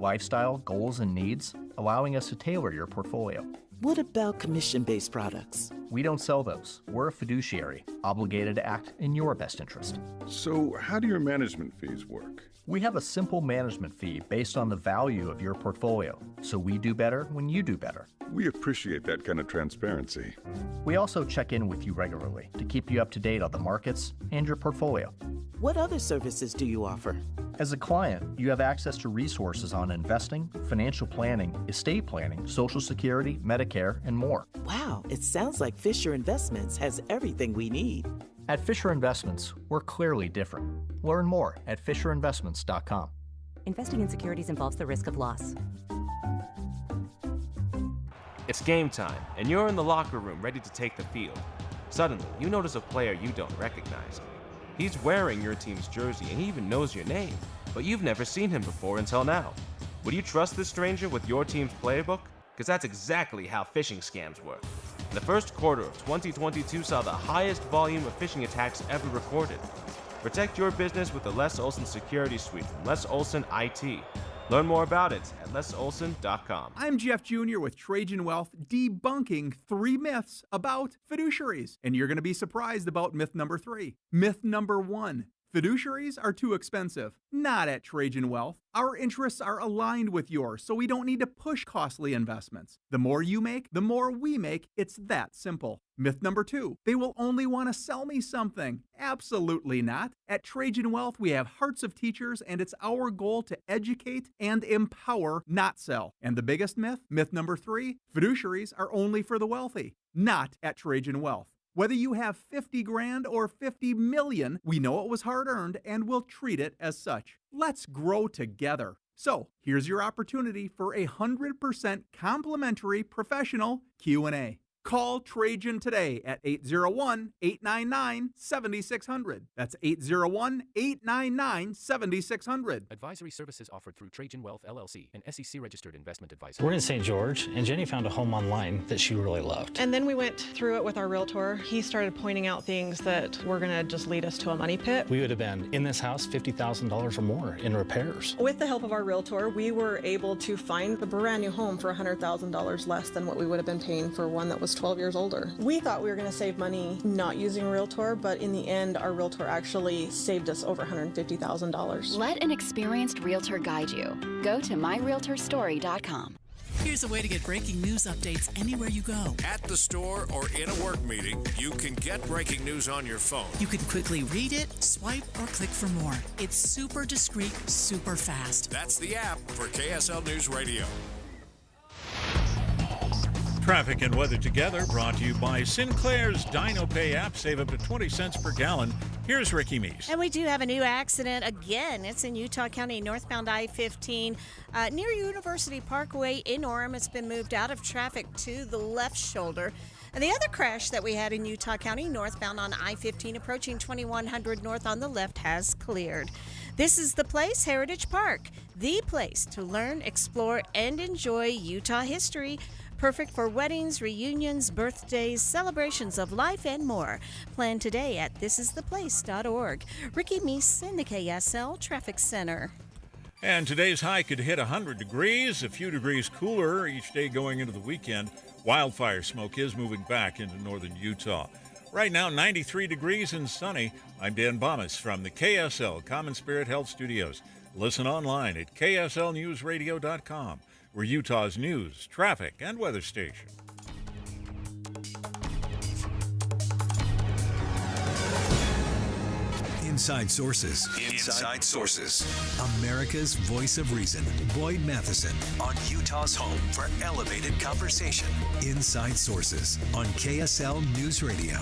lifestyle, goals, and needs, allowing us to tailor your portfolio. What about commission-based products? We don't sell those. We're a fiduciary, obligated to act in your best interest. So how do your management fees work? We have a simple management fee based on the value of your portfolio, so we do better when you do better. We appreciate that kind of transparency. We also check in with you regularly to keep you up to date on the markets and your portfolio. What other services do you offer? As a client, you have access to resources on investing, financial planning, estate planning, Social Security, Medicare, and more. Wow, it sounds like Fisher Investments has everything we need. At Fisher Investments, we're clearly different. Learn more at fisherinvestments.com. Investing in securities involves the risk of loss. It's game time, and you're in the locker room ready to take the field. Suddenly, you notice a player you don't recognize. He's wearing your team's jersey and he even knows your name, but you've never seen him before until now. Would you trust this stranger with your team's playbook? Because that's exactly how phishing scams work. The first quarter of 2022 saw the highest volume of phishing attacks ever recorded. Protect your business with the Les Olson Security Suite from Les Olson IT. Learn more about it at lesolson.com. I'm Jeff Jr. with Trajan Wealth, debunking 3 myths about fiduciaries. And you're going to be surprised about myth number 3. Myth number 1. Fiduciaries are too expensive. Not at Trajan Wealth. Our interests are aligned with yours, so we don't need to push costly investments. The more you make, the more we make. It's that simple. Myth number 2. They will only want to sell me something. Absolutely not. At Trajan Wealth, we have hearts of teachers, and it's our goal to educate and empower, not sell. And the biggest myth, myth number 3, fiduciaries are only for the wealthy. Not at Trajan Wealth. Whether you have 50 grand or 50 million, we know it was hard-earned and we'll treat it as such. Let's grow together. So, here's your opportunity for a 100% complimentary professional Q&A. Call Trajan today at 801-899-7600. That's 801-899-7600. Advisory services offered through Trajan Wealth, LLC, an SEC-registered investment advisor. We're in St. George, and Jenny found a home online that she really loved. And then we went through it with our realtor. He started pointing out things that were going to just lead us to a money pit. We would have been in this house $50,000 or more in repairs. With the help of our realtor, we were able to find a brand new home for $100,000 less than what we would have been paying for one that was 12 years older. We thought we were going to save money not using a realtor, but in the end, our realtor actually saved us over $150,000. Let an experienced realtor guide you. Go to myrealtorstory.com. Here's a way to get breaking news updates anywhere you go. At the store or in a work meeting, you can get breaking news on your phone. You can quickly read it, swipe, or click for more. It's super discreet, super fast. That's the app for KSL News Radio. Traffic and weather together brought to you by Sinclair's DinoPay app. Save up to 20 cents per gallon. Here's Ricky Meese. And we do have a new accident again. It's in Utah County, northbound I-15, near University Parkway in Orem. It's been moved out of traffic to the left shoulder. And the other crash that we had in Utah County, northbound on I-15, approaching 2100 north on the left, has cleared. This is the place, Heritage Park, the place to learn, explore, and enjoy Utah history. Perfect for weddings, reunions, birthdays, celebrations of life, and more. Plan today at thisistheplace.org. Ricky Meese in the KSL Traffic Center. And today's high could hit 100 degrees, a few degrees cooler each day going into the weekend. Wildfire smoke is moving back into northern Utah. Right now, 93 degrees and sunny. I'm Dan Bomas from the KSL Common Spirit Health Studios. Listen online at kslnewsradio.com. We're Utah's news, traffic, and weather station. Inside Sources. Inside Sources. America's voice of reason. Boyd Matheson on Utah's home for elevated conversation. Inside Sources on KSL News Radio.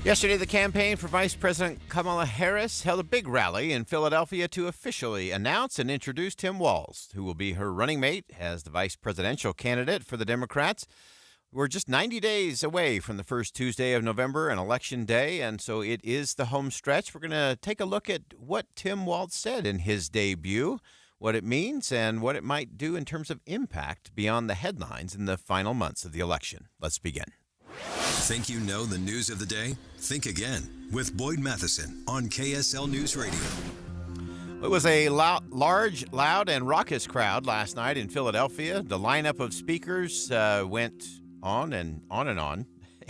Yesterday, the campaign for Vice President Kamala Harris held a big rally in Philadelphia to officially announce and introduce Tim Walz, who will be her running mate as the vice presidential candidate for the Democrats. We're just 90 days away from the first Tuesday of November and Election Day, and so it is the home stretch. We're going to take a look at what Tim Walz said in his debut, what it means, and what it might do in terms of impact beyond the headlines in the final months of the election. Let's begin. Think you know the news of the day? Think again with Boyd Matheson on KSL News Radio. It was a large, loud, and raucous crowd last night in Philadelphia. The lineup of speakers went on and on and on,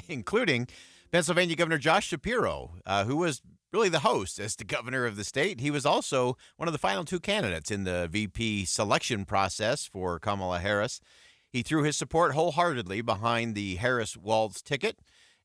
including Pennsylvania Governor Josh Shapiro, who was really the host as the governor of the state. He was also one of the final two candidates in the VP selection process for Kamala Harris. He threw his support wholeheartedly behind the Harris-Walz ticket.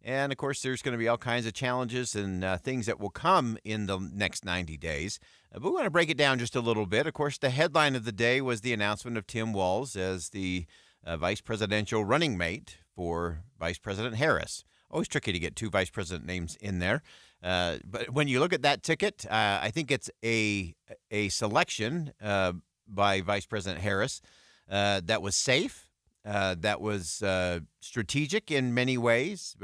And, of course, there's going to be all kinds of challenges and things that will come in the next 90 days. But we want to break it down just a little bit. Of course, the headline of the day was the announcement of Tim Walz as the vice presidential running mate for Vice President Harris. Always tricky to get two vice president names in there. But when you look at that ticket, I think it's a selection by Vice President Harris that was safe. That was strategic in many ways,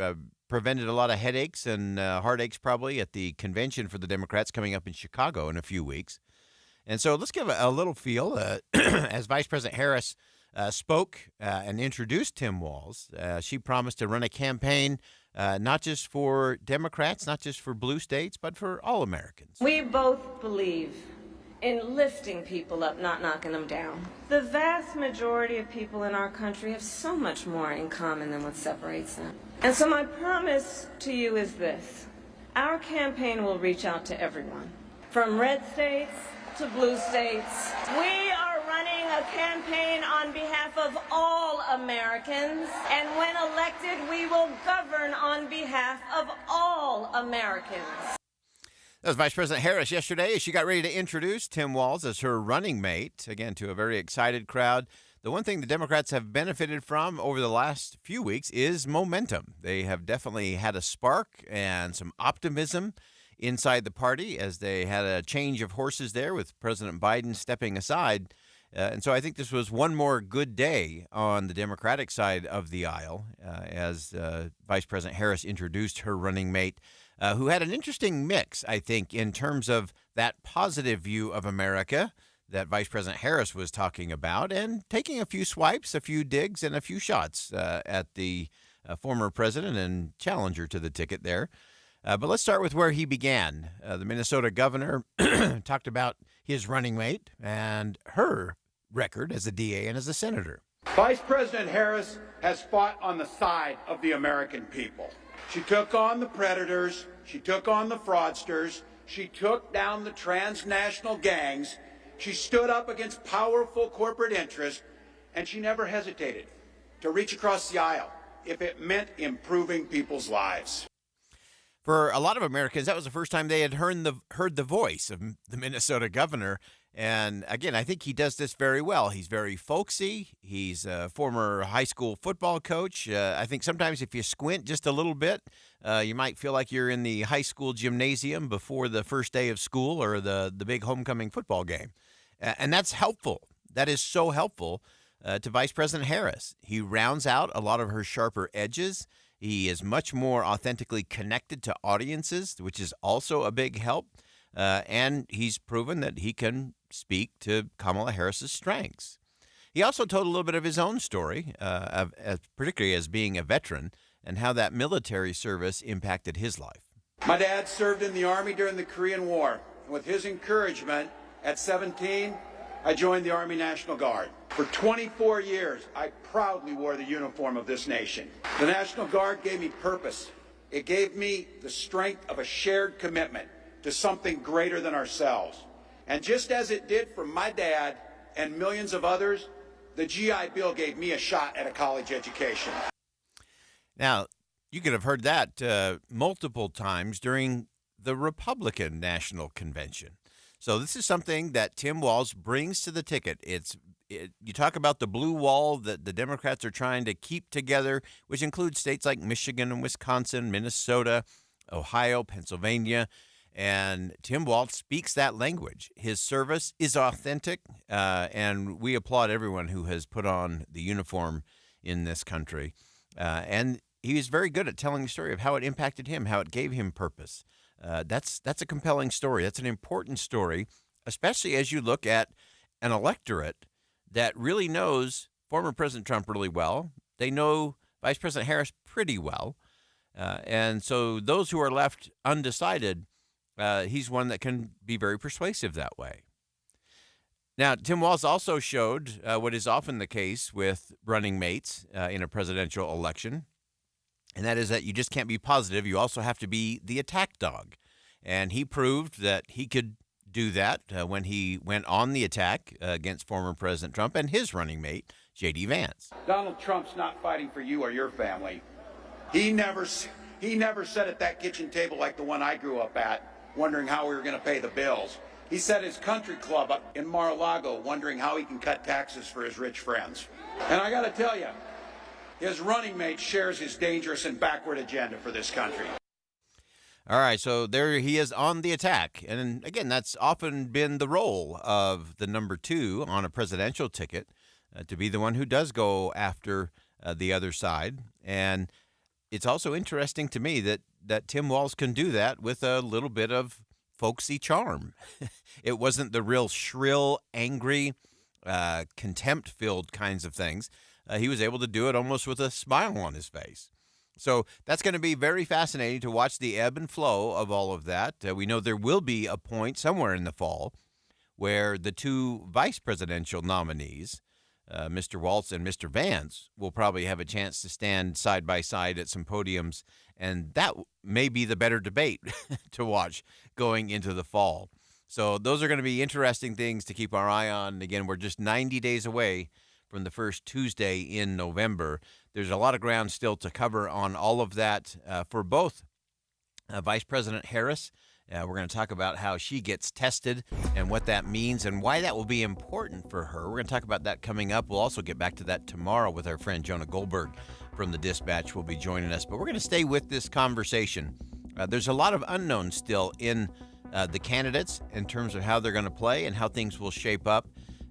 prevented a lot of headaches and heartaches probably at the convention for the Democrats coming up in Chicago in a few weeks. And so let's give a little feel as Vice President Harris spoke and introduced Tim Walz. She promised to run a campaign not just for Democrats, not just for blue states, but for all Americans. We both believe in lifting people up, not knocking them down. The vast majority of people in our country have so much more in common than what separates them. And so my promise to you is this. Our campaign will reach out to everyone, from red states to blue states. We are running a campaign on behalf of all Americans, and when elected, we will govern on behalf of all Americans. That was Vice President Harris yesterday as she got ready to introduce Tim Walz as her running mate, again, to a very excited crowd. The one thing the Democrats have benefited from over the last few weeks is momentum. They have definitely had a spark and some optimism inside the party as they had a change of horses there with President Biden stepping aside. And so I think this was one more good day on the Democratic side of the aisle as Vice President Harris introduced her running mate, who had an interesting mix, I think, in terms of that positive view of America that Vice President Harris was talking about and taking a few swipes, a few digs, and a few shots at the former president and challenger to the ticket there. But let's start with where he began. The Minnesota governor talked about his running mate and her record as a DA and as a senator. Vice President Harris has fought on the side of the American people. She took on the predators, she took on the fraudsters, she took down the transnational gangs, she stood up against powerful corporate interests, and she never hesitated to reach across the aisle if it meant improving people's lives. For a lot of Americans, that was the first time they had heard the voice of the Minnesota governor. And again, I think he does this very well. He's very folksy. He's a former high school football coach. I think sometimes if you squint just a little bit, you might feel like you're in the high school gymnasium before the first day of school or the big homecoming football game. And that's helpful. That is so helpful to Vice President Harris. He rounds out a lot of her sharper edges. He is much more authentically connected to audiences, which is also a big help. And he's proven that he can speak to Kamala Harris's strengths. He also told a little bit of his own story, particularly as being a veteran, and how that military service impacted his life. My dad served in the Army during the Korean War. With his encouragement, at 17, I joined the Army National Guard. For 24 years, I proudly wore the uniform of this nation. The National Guard gave me purpose. It gave me the strength of a shared commitment to something greater than ourselves. And just as it did for my dad and millions of others, the GI Bill gave me a shot at a college education. Now, you could have heard that multiple times during the Republican National Convention. So this is something that Tim Walz brings to the ticket. You talk about the blue wall that the Democrats are trying to keep together, which includes states like Michigan and Wisconsin, Minnesota, Ohio, Pennsylvania. And Tim Walz speaks that language. His service is authentic, and we applaud everyone who has put on the uniform in this country. And he is very good at telling the story of how it impacted him, how it gave him purpose. That's a compelling story. That's an important story, especially as you look at an electorate that really knows former President Trump really well. They know Vice President Harris pretty well. And so those who are left undecided, he's one that can be very persuasive that way. Now, Tim Walz also showed what is often the case with running mates in a presidential election, and that is that you just can't be positive. You also have to be the attack dog. And he proved that he could do that when he went on the attack against former President Trump and his running mate, J.D. Vance. Donald Trump's not fighting for you or your family. He never sat at that kitchen table like the one I grew up at, wondering how we were going to pay the bills. He sat at his country club up in Mar-a-Lago, wondering how he can cut taxes for his rich friends. And I got to tell you, his running mate shares his dangerous and backward agenda for this country. All right, so there he is on the attack. And again, that's often been the role of the number 2 on a presidential ticket, to be the one who does go after the other side. And it's also interesting to me that Tim Walz can do that with a little bit of folksy charm. It wasn't the real shrill, angry, contempt-filled kinds of things. He was able to do it almost with a smile on his face. So that's going to be very fascinating to watch the ebb and flow of all of that. We know there will be a point somewhere in the fall where the 2 vice presidential nominees, Mr. Walz and Mr. Vance, will probably have a chance to stand side by side at some podiums, and that may be the better debate to watch going into the fall. So those are going to be interesting things to keep our eye on. Again, we're just 90 days away from the first Tuesday in November. There's a lot of ground still to cover on all of that for both Vice President Harris. We're going to talk about how she gets tested and what that means and why that will be important for her. We're going to talk about that coming up. We'll also get back to that tomorrow with our friend Jonah Goldberg from the Dispatch will be joining us. But we're going to stay with this conversation. There's a lot of unknowns still in the candidates in terms of how they're going to play and how things will shape up.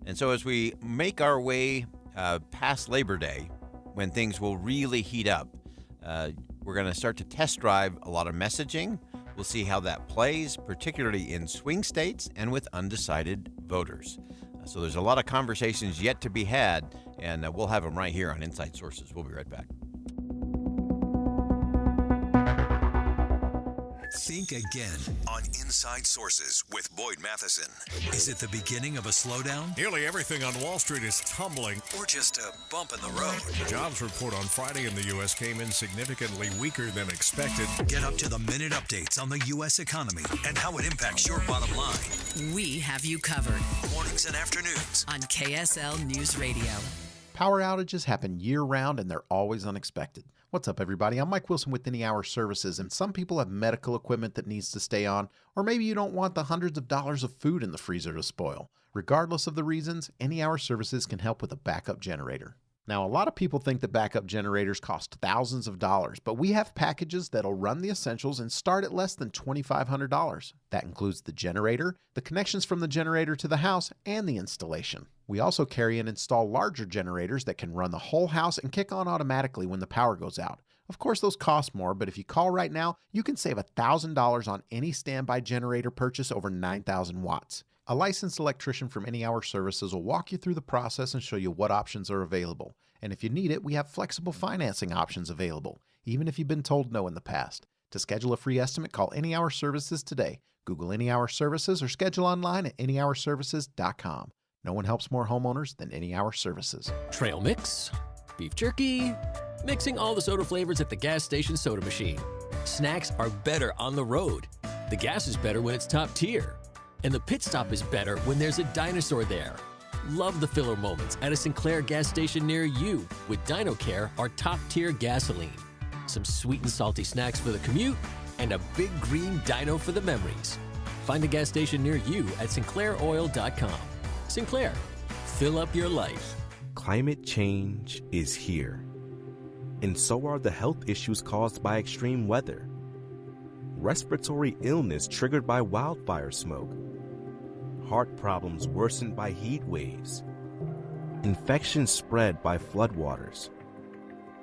And so as we make our way past Labor Day, when things will really heat up, we're going to start to test drive a lot of messaging. We'll see how that plays, particularly in swing states and with undecided voters. So there's a lot of conversations yet to be had, and we'll have them right here on Inside Sources. We'll be right back. Think again on Inside Sources with Boyd Matheson. Is it the beginning of a slowdown? Nearly everything on Wall Street is tumbling. Or just a bump in the road? The jobs report on Friday in the U.S. came in significantly weaker than expected. Get up-to-the-minute updates on the U.S. economy and how it impacts your bottom line. We have you covered. Mornings and afternoons on KSL News Radio. Power outages happen year-round and they're always unexpected. What's up, everybody? I'm Mike Wilson with Any Hour Services, and some people have medical equipment that needs to stay on, or maybe you don't want the hundreds of dollars of food in the freezer to spoil. Regardless of the reasons, Any Hour Services can help with a backup generator. Now, a lot of people think that backup generators cost thousands of dollars, but we have packages that'll run the essentials and start at less than $2,500. That includes the generator, the connections from the generator to the house, and the installation. We also carry and install larger generators that can run the whole house and kick on automatically when the power goes out. Of course, those cost more, but if you call right now, you can save $1,000 on any standby generator purchase over 9,000 watts. A licensed electrician from Any Hour Services will walk you through the process and show you what options are available. And if you need it, we have flexible financing options available, even if you've been told no in the past. To schedule a free estimate, call Any Hour Services today. Google Any Hour Services or schedule online at anyhourservices.com. No one helps more homeowners than Any Hour Services. Trail mix, beef jerky, mixing all the soda flavors at the gas station soda machine. Snacks are better on the road. The gas is better when it's top tier. And the pit stop is better when there's a dinosaur there. Love the filler moments at a Sinclair gas station near you with DinoCare, our top-tier gasoline. Some sweet and salty snacks for the commute, and a big green dino for the memories. Find a gas station near you at sinclairoil.com. Sinclair, fill up your life. Climate change is here. And so are the health issues caused by extreme weather. Respiratory illness triggered by wildfire smoke. Heart problems worsened by heat waves. Infections spread by floodwaters.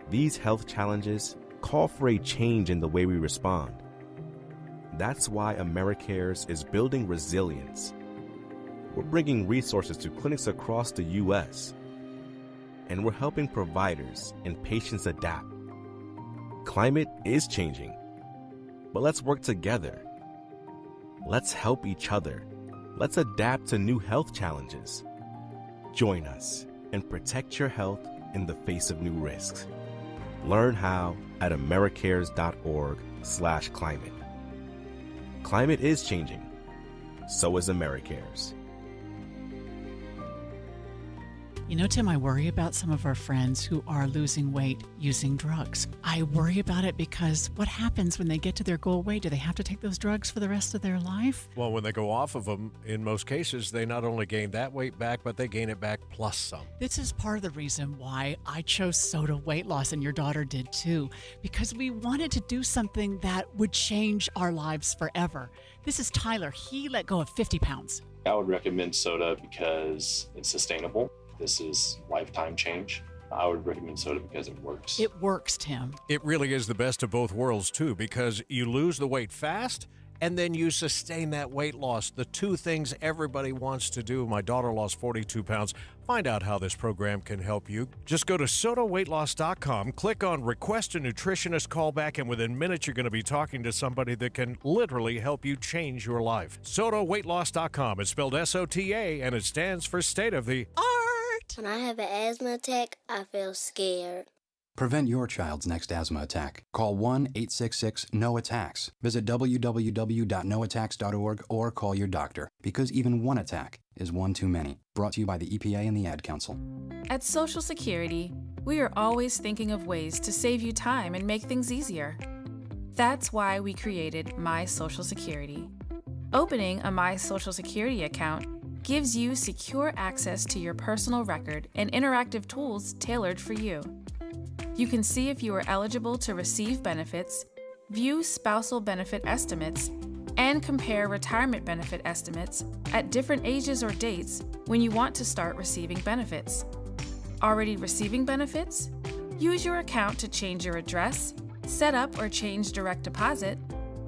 These health challenges call for a change in the way we respond. That's why AmeriCares is building resilience. We're bringing resources to clinics across the U.S., and we're helping providers and patients adapt. Climate is changing, but let's work together. Let's help each other. Let's adapt to new health challenges. Join us and protect your health in the face of new risks. Learn how at americares.org/climate. Climate is changing. So is AmeriCares. You know, Tim, I worry about some of our friends who are losing weight using drugs. I worry about it because what happens when they get to their goal weight? Do they have to take those drugs for the rest of their life? Well, when they go off of them, in most cases, they not only gain that weight back, but they gain it back plus some. This is part of the reason why I chose Soda Weight Loss, and your daughter did too, because we wanted to do something that would change our lives forever. This is Tyler. He let go of 50 pounds. I would recommend soda because it's sustainable. This is lifetime change. I would recommend soda because it works. It works, Tim. It really is the best of both worlds, too, because you lose the weight fast and then you sustain that weight loss. The two things everybody wants to do. My daughter lost 42 pounds. Find out how this program can help you. Just go to sodaweightloss.com, click on Request a Nutritionist Callback, and within minutes you're going to be talking to somebody that can literally help you change your life. Sodaweightloss.com is spelled SOTA, and it stands for State of the Art. When I have an asthma attack, I feel scared. Prevent your child's next asthma attack. Call 1-866-NO-ATTACKS. Visit www.noattacks.org or call your doctor, because even one attack is one too many. Brought to you by the EPA and the Ad Council. At Social Security, we are always thinking of ways to save you time and make things easier. That's why we created My Social Security. Opening a My Social Security account gives you secure access to your personal record and interactive tools tailored for you. You can see if you are eligible to receive benefits, view spousal benefit estimates, and compare retirement benefit estimates at different ages or dates when you want to start receiving benefits. Already receiving benefits? Use your account to change your address, set up or change direct deposit,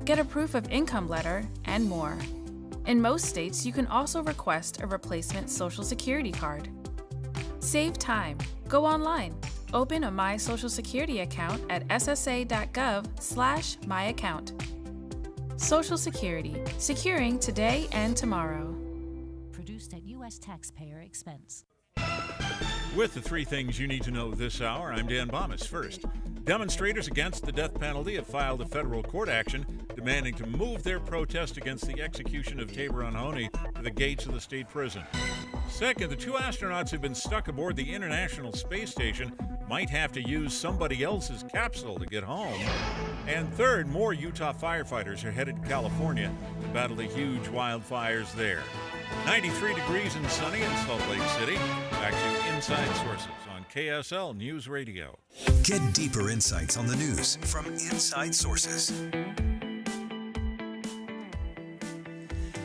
get a proof of income letter, and more. In most states, you can also request a replacement Social Security card. Save time. Go online. Open a My Social Security account at ssa.gov/myaccount. Social Security. Securing today and tomorrow. Produced at U.S. taxpayer expense. With the three things you need to know this hour, I'm Dan Bomas. First, demonstrators against the death penalty have filed a federal court action demanding to move their protest against the execution of Tabor Honey to the gates of the state prison. Second, the two astronauts who've been stuck aboard the International Space Station might have to use somebody else's capsule to get home. And third, more Utah firefighters are headed to California to battle the huge wildfires there. 93 degrees and sunny in Salt Lake City. Back to Inside Sources on KSL News Radio. Get deeper insights on the news from Inside Sources.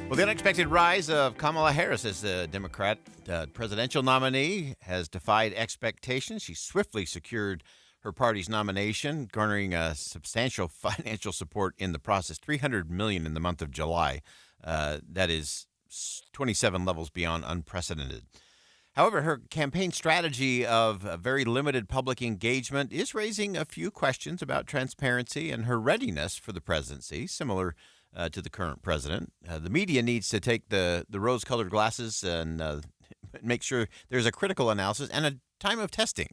Well, the unexpected rise of Kamala Harris as the Democrat presidential nominee has defied expectations. She swiftly secured her party's nomination, garnering substantial financial support in the process, $300 million in the month of July. That is 27 levels beyond unprecedented. However, her campaign strategy of very limited public engagement is raising a few questions about transparency and her readiness for the presidency, similar to the current president. The media needs to take the rose-colored glasses and make sure there's a critical analysis and a time of testing.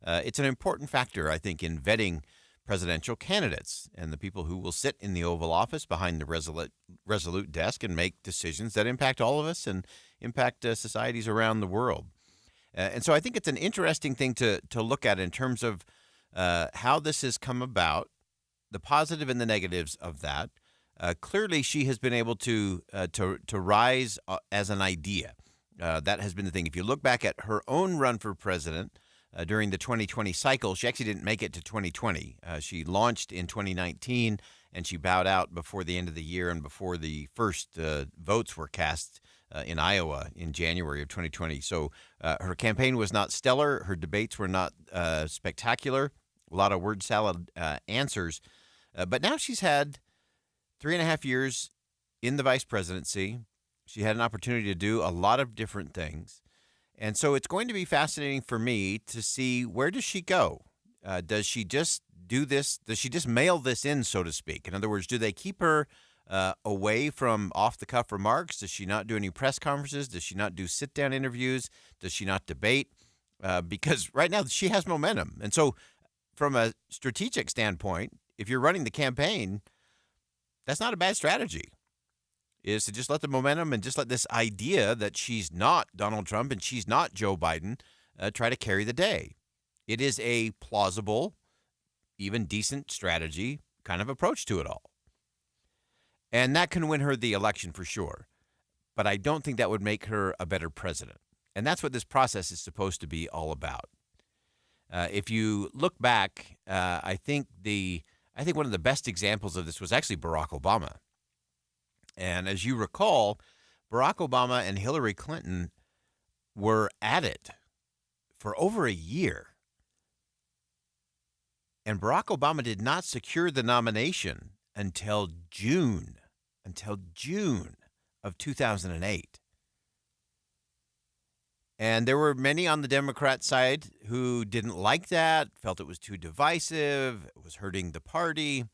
It's an important factor, I think, in vetting presidential candidates and the people who will sit in the Oval Office behind the resolute desk and make decisions that impact all of us and impact societies around the world. And so I think it's an interesting thing to look at in terms of how this has come about, the positive and the negatives of that. Clearly, she has been able to rise as an idea. That has been the thing. If you look back at her own run for president during the 2020 cycle, she actually didn't make it to 2020. She launched in 2019, and she bowed out before the end of the year and before the first votes were cast in Iowa in January of 2020. So her campaign was not stellar. Her debates were not spectacular. A lot of word salad answers. But now she's had 3.5 years in the vice presidency. She had an opportunity to do a lot of different things. And so it's going to be fascinating for me to see, where does she go? Does she just do this? Does she just mail this in, so to speak? In other words, do they keep her away from off-the-cuff remarks? Does she not do any press conferences? Does she not do sit-down interviews? Does she not debate? Because right now she has momentum. And so from a strategic standpoint, if you're running the campaign, that's not a bad strategy, is to just let the momentum and just let this idea that she's not Donald Trump and she's not Joe Biden try to carry the day. It is a plausible, even decent strategy kind of approach to it all. And that can win her the election for sure. But I don't think that would make her a better president. And that's what this process is supposed to be all about. If you look back, I think one of the best examples of this was actually Barack Obama. And as you recall, Barack Obama and Hillary Clinton were at it for over a year. And Barack Obama did not secure the nomination until June of 2008. And there were many on the Democrat side who didn't like that, felt it was too divisive, it was hurting the party.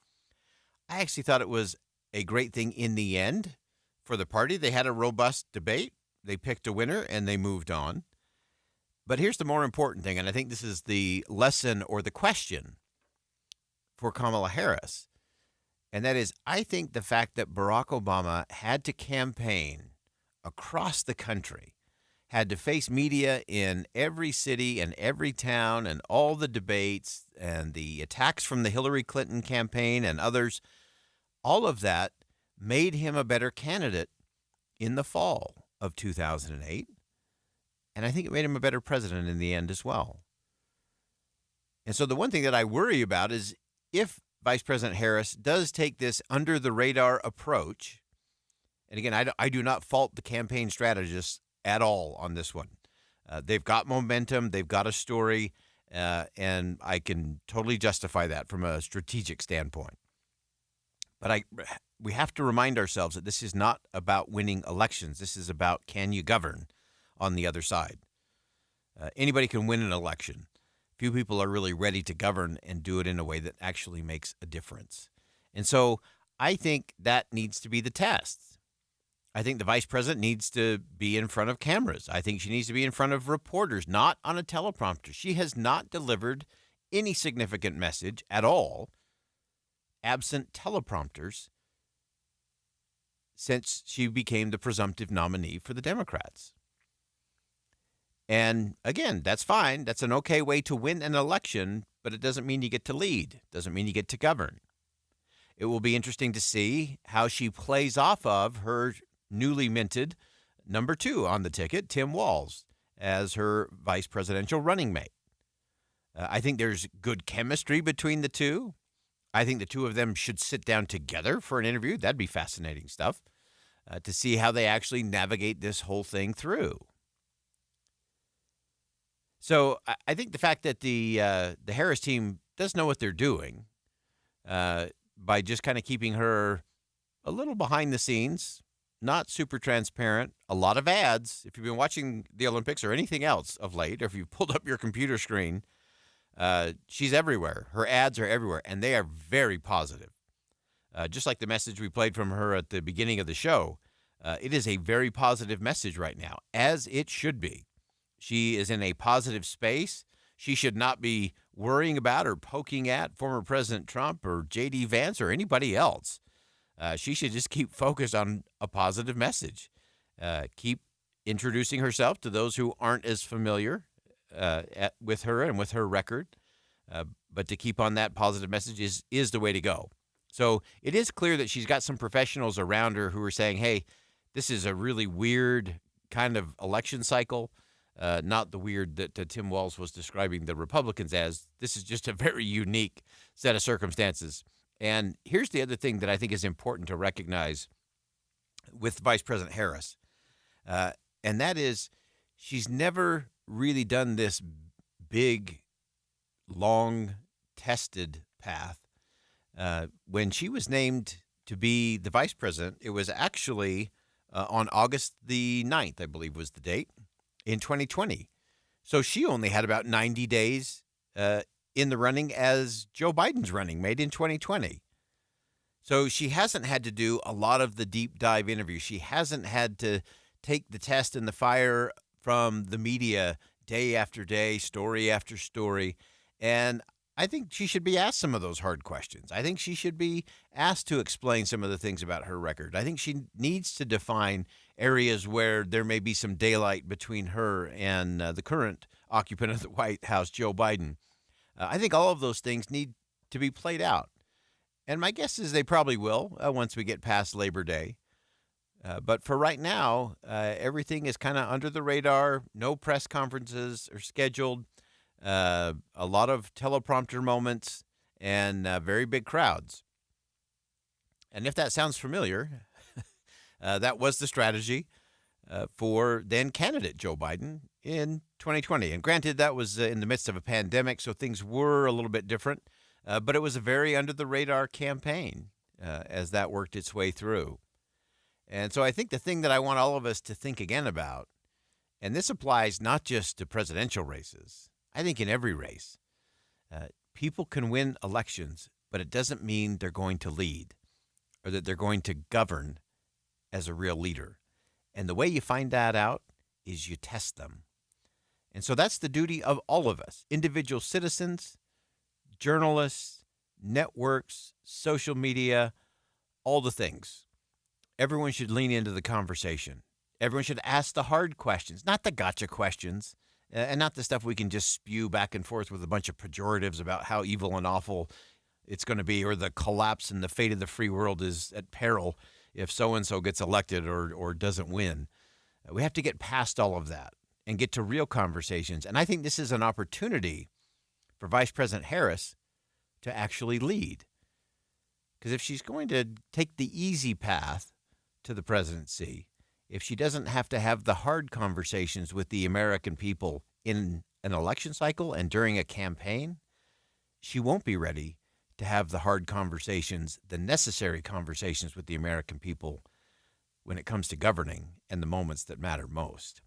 I actually thought it was a great thing in the end for the party. They had a robust debate, they picked a winner, and they moved on. But here's the more important thing, and I think this is the lesson or the question for Kamala Harris. And that is, I think the fact that Barack Obama had to campaign across the country, had to face media in every city and every town and all the debates and the attacks from the Hillary Clinton campaign and others, all of that made him a better candidate in the fall of 2008. And I think it made him a better president in the end as well. And so the one thing that I worry about is if Vice President Harris does take this under-the-radar approach, and again, I do not fault the campaign strategists at all on this one. They've got momentum, they've got a story, and I can totally justify that from a strategic standpoint. But we have to remind ourselves that this is not about winning elections. This is about, can you govern on the other side? Anybody can win an election. Few people are really ready to govern and do it in a way that actually makes a difference. And so I think that needs to be the test. I think the vice president needs to be in front of cameras. I think she needs to be in front of reporters, not on a teleprompter. She has not delivered any significant message at all, absent teleprompters, since she became the presumptive nominee for the Democrats. And again, that's fine. That's an okay way to win an election, but it doesn't mean you get to lead. Doesn't mean you get to govern. It will be interesting to see how she plays off of her newly minted number 2 on the ticket, Tim Walz, as her vice presidential running mate. I think there's good chemistry between the two. I think the two of them should sit down together for an interview. That'd be fascinating stuff to see how they actually navigate this whole thing through. So I think the fact that the Harris team does know what they're doing by just kind of keeping her a little behind the scenes, not super transparent, a lot of ads. If you've been watching the Olympics or anything else of late, or if you've pulled up your computer screen, she's everywhere. Her ads are everywhere, and they are very positive. Just like the message we played from her at the beginning of the show, it is a very positive message right now, as it should be. She is in a positive space. She should not be worrying about or poking at former President Trump or J.D. Vance or anybody else. She should just keep focused on a positive message. Keep introducing herself to those who aren't as familiar with her and with her record. But to keep on that positive message is the way to go. So it is clear that she's got some professionals around her who are saying, hey, this is a really weird kind of election cycle. Not the weird that Tim Walz was describing the Republicans as. This is just a very unique set of circumstances. And here's the other thing that I think is important to recognize with Vice President Harris, and that is she's never really done this big, long, tested path. When she was named to be the vice president, it was actually on August the 9th, I believe was the date, in 2020. So she only had about 90 days in the running as Joe Biden's running mate in 2020. So she hasn't had to do a lot of the deep dive interviews. She hasn't had to take the test and the fire from the media day after day, story after story. And I think she should be asked some of those hard questions. I think she should be asked to explain some of the things about her record. I think she needs to define areas where there may be some daylight between her and the current occupant of the White House, Joe Biden. I think all of those things need to be played out. And my guess is they probably will once we get past Labor Day. But for right now, everything is kind of under the radar. No press conferences are scheduled. A lot of teleprompter moments and very big crowds. And if that sounds familiar, that was the strategy for then candidate Joe Biden in 2020. And granted, that was in the midst of a pandemic, so things were a little bit different. But it was a very under-the-radar campaign as that worked its way through. And so I think the thing that I want all of us to think again about, and this applies not just to presidential races, I think in every race, people can win elections, but it doesn't mean they're going to lead or that they're going to govern as a real leader. And the way you find that out is you test them. And so that's the duty of all of us, individual citizens, journalists, networks, social media, all the things. Everyone should lean into the conversation. Everyone should ask the hard questions, not the gotcha questions, and not the stuff we can just spew back and forth with a bunch of pejoratives about how evil and awful it's going to be, or the collapse and the fate of the free world is at peril if so-and-so gets elected or doesn't win. We have to get past all of that and get to real conversations. And I think this is an opportunity for Vice President Harris to actually lead. Because if she's going to take the easy path to the presidency, if she doesn't have to have the hard conversations with the American people in an election cycle and during a campaign, she won't be ready to have the hard conversations, the necessary conversations with the American people when it comes to governing and the moments that matter most.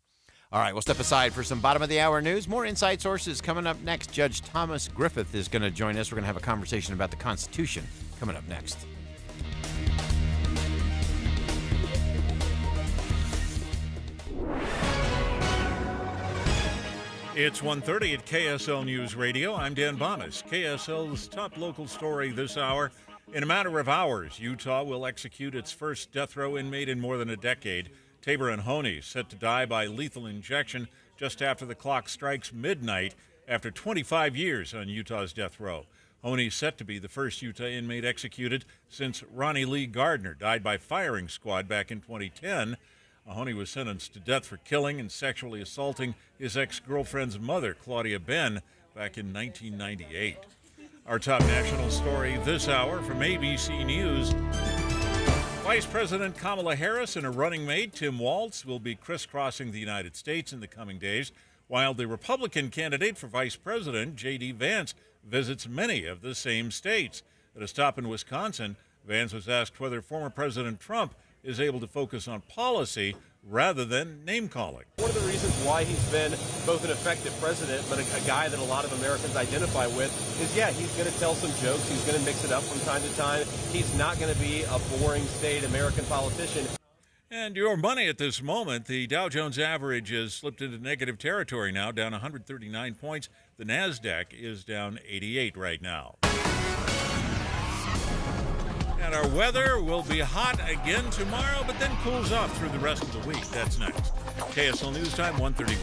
All right, we'll step aside for some bottom-of-the-hour news. More Inside Sources coming up next. Judge Thomas Griffith is going to join us. We're going to have a conversation about the Constitution coming up next. It's 1:30 at KSL News Radio. I'm Dan Bonas. KSL's top local story this hour. In a matter of hours, Utah will execute its first death row inmate in more than a decade. Tabor and Honey set to die by lethal injection just after the clock strikes midnight after 25 years on Utah's death row. Honey set to be the first Utah inmate executed since Ronnie Lee Gardner died by firing squad back in 2010. Mahoney was sentenced to death for killing and sexually assaulting his ex-girlfriend's mother, Claudia Ben, back in 1998. Our top national story this hour from ABC News. Vice President Kamala Harris and her running mate, Tim Walz, will be crisscrossing the United States in the coming days, while the Republican candidate for Vice President, J.D. Vance, visits many of the same states. At a stop in Wisconsin, Vance was asked whether former President Trump is able to focus on policy rather than name-calling. One of the reasons why he's been both an effective president, but a guy that a lot of Americans identify with is, he's going to tell some jokes. He's going to mix it up from time to time. He's not going to be a boring staid American politician. And your money at this moment, the Dow Jones average has slipped into negative territory now, down 139 points. The NASDAQ is down 88 right now. And our weather will be hot again tomorrow, but then cools off through the rest of the week. That's next. KSL News Time, 1:31.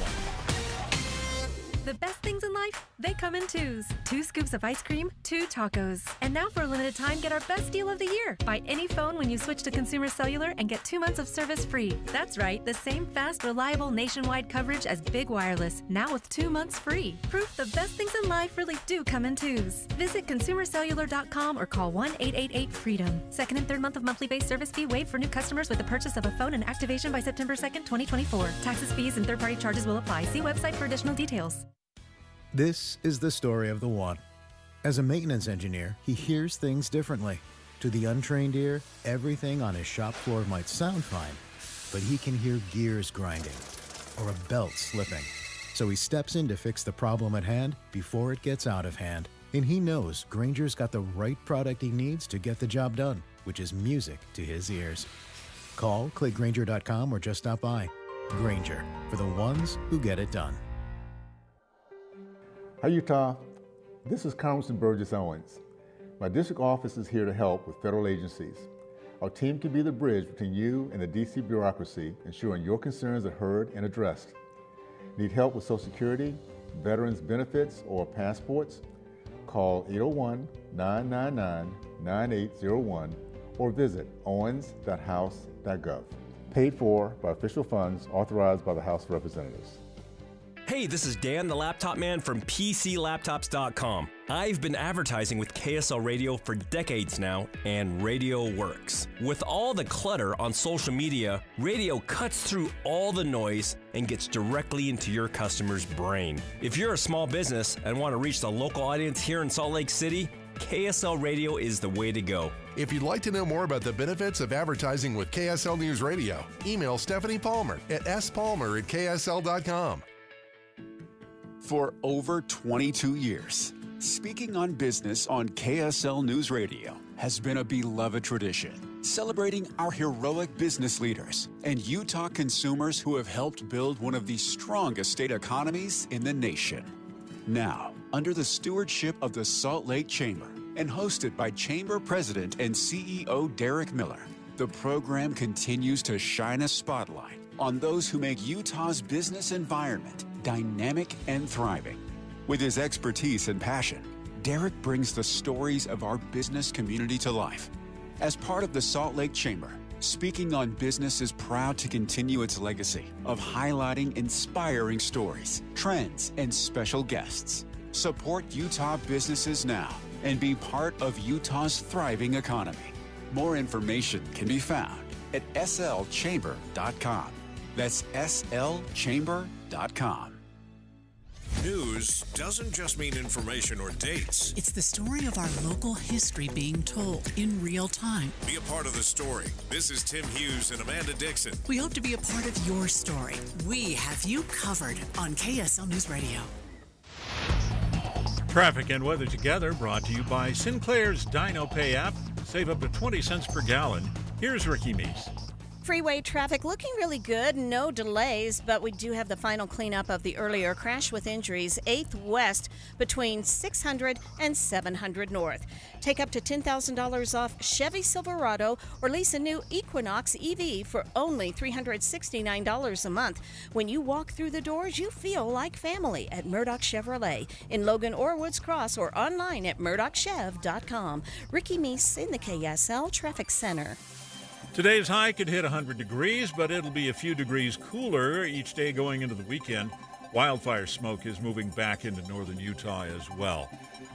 The best things in life, they come in twos. 2 scoops of ice cream, 2 tacos. And now for a limited time, get our best deal of the year. Buy any phone when you switch to Consumer Cellular and get 2 months of service free. That's right, the same fast, reliable nationwide coverage as Big Wireless, now with 2 months free. Proof the best things in life really do come in twos. Visit consumercellular.com or call 1-888-FREEDOM. Second and third month of monthly base service fee waived for new customers with the purchase of a phone and activation by September 2nd, 2024. Taxes, fees, and third-party charges will apply. See website for additional details. This is the story of the one. As a maintenance engineer, he hears things differently. To the untrained ear, everything on his shop floor might sound fine, but he can hear gears grinding or a belt slipping. So he steps in to fix the problem at hand before it gets out of hand. And he knows Grainger's got the right product he needs to get the job done. which is music to his ears. Call, click Grainger.com, or just stop by. Grainger, for the ones who get it done. Hi, Utah. This is Congressman Burgess Owens. My district office is here to help with federal agencies. Our team can be the bridge between you and the D.C. bureaucracy, ensuring your concerns are heard and addressed. Need help with Social Security, veterans benefits, or passports? Call 801-999-9801 or visit owens.house.gov. Paid for by official funds authorized by the House of Representatives. Hey, this is Dan, the laptop man from PCLaptops.com. I've been advertising with KSL Radio for decades now, and radio works. With all the clutter on social media, radio cuts through all the noise and gets directly into your customer's brain. If you're a small business and want to reach the local audience here in Salt Lake City, KSL Radio is the way to go. If you'd like to know more about the benefits of advertising with KSL News Radio, email Stephanie Palmer at spalmer@ksl.com. For over 22 years, speaking on business on KSL News Radio has been a beloved tradition, celebrating our heroic business leaders and Utah consumers who have helped build one of the strongest state economies in the nation. Now, under the stewardship of the Salt Lake Chamber and hosted by Chamber President and CEO Derek Miller, the program continues to shine a spotlight on those who make Utah's business environment dynamic and thriving. With his expertise and passion, Derek brings the stories of our business community to life. As part of the Salt Lake Chamber, Speaking on Business is proud to continue its legacy of highlighting inspiring stories, trends, and special guests. Support Utah businesses now and be part of Utah's thriving economy. More information can be found at slchamber.com. That's slchamber.com. News doesn't just mean information or dates. It's the story of our local history being told in real time. Be a part of the story. This is Tim Hughes and Amanda Dixon. We hope to be a part of your story. We have you covered on KSL News Radio. Traffic and weather together brought to you by Sinclair's Dino Pay app. Save up to 20 cents per gallon. Here's Ricky Meese. Freeway traffic looking really good, no delays, but we do have the final cleanup of the earlier crash with injuries, 8th West between 600 and 700 North. Take up to $10,000 off Chevy Silverado or lease a new Equinox EV for only $369 a month. When you walk through the doors, you feel like family at Murdoch Chevrolet in Logan or Woods Cross or online at murdochchev.com. Ricky Meese in the KSL Traffic Center. Today's high could hit 100 degrees, but it'll be a few degrees cooler each day going into the weekend. Wildfire smoke is moving back into northern Utah as well.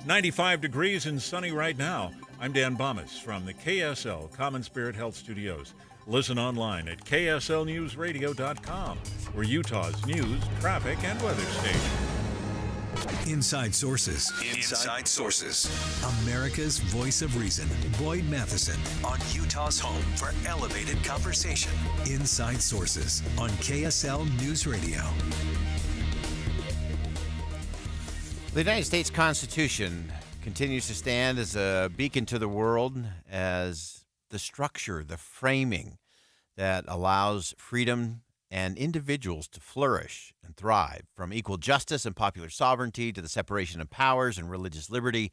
95 degrees and sunny right now. I'm Dan Bomas from the KSL Common Spirit Health Studios. Listen online at kslnewsradio.com. We're Utah's news, traffic, and weather station. Inside Sources. Inside Sources. America's voice of reason. Boyd Matheson on Utah's home for elevated conversation. Inside Sources on KSL News Radio. The United States Constitution continues to stand as a beacon to the world, as the structure, the framing that allows freedom and individuals to flourish and thrive, from equal justice and popular sovereignty to the separation of powers and religious liberty.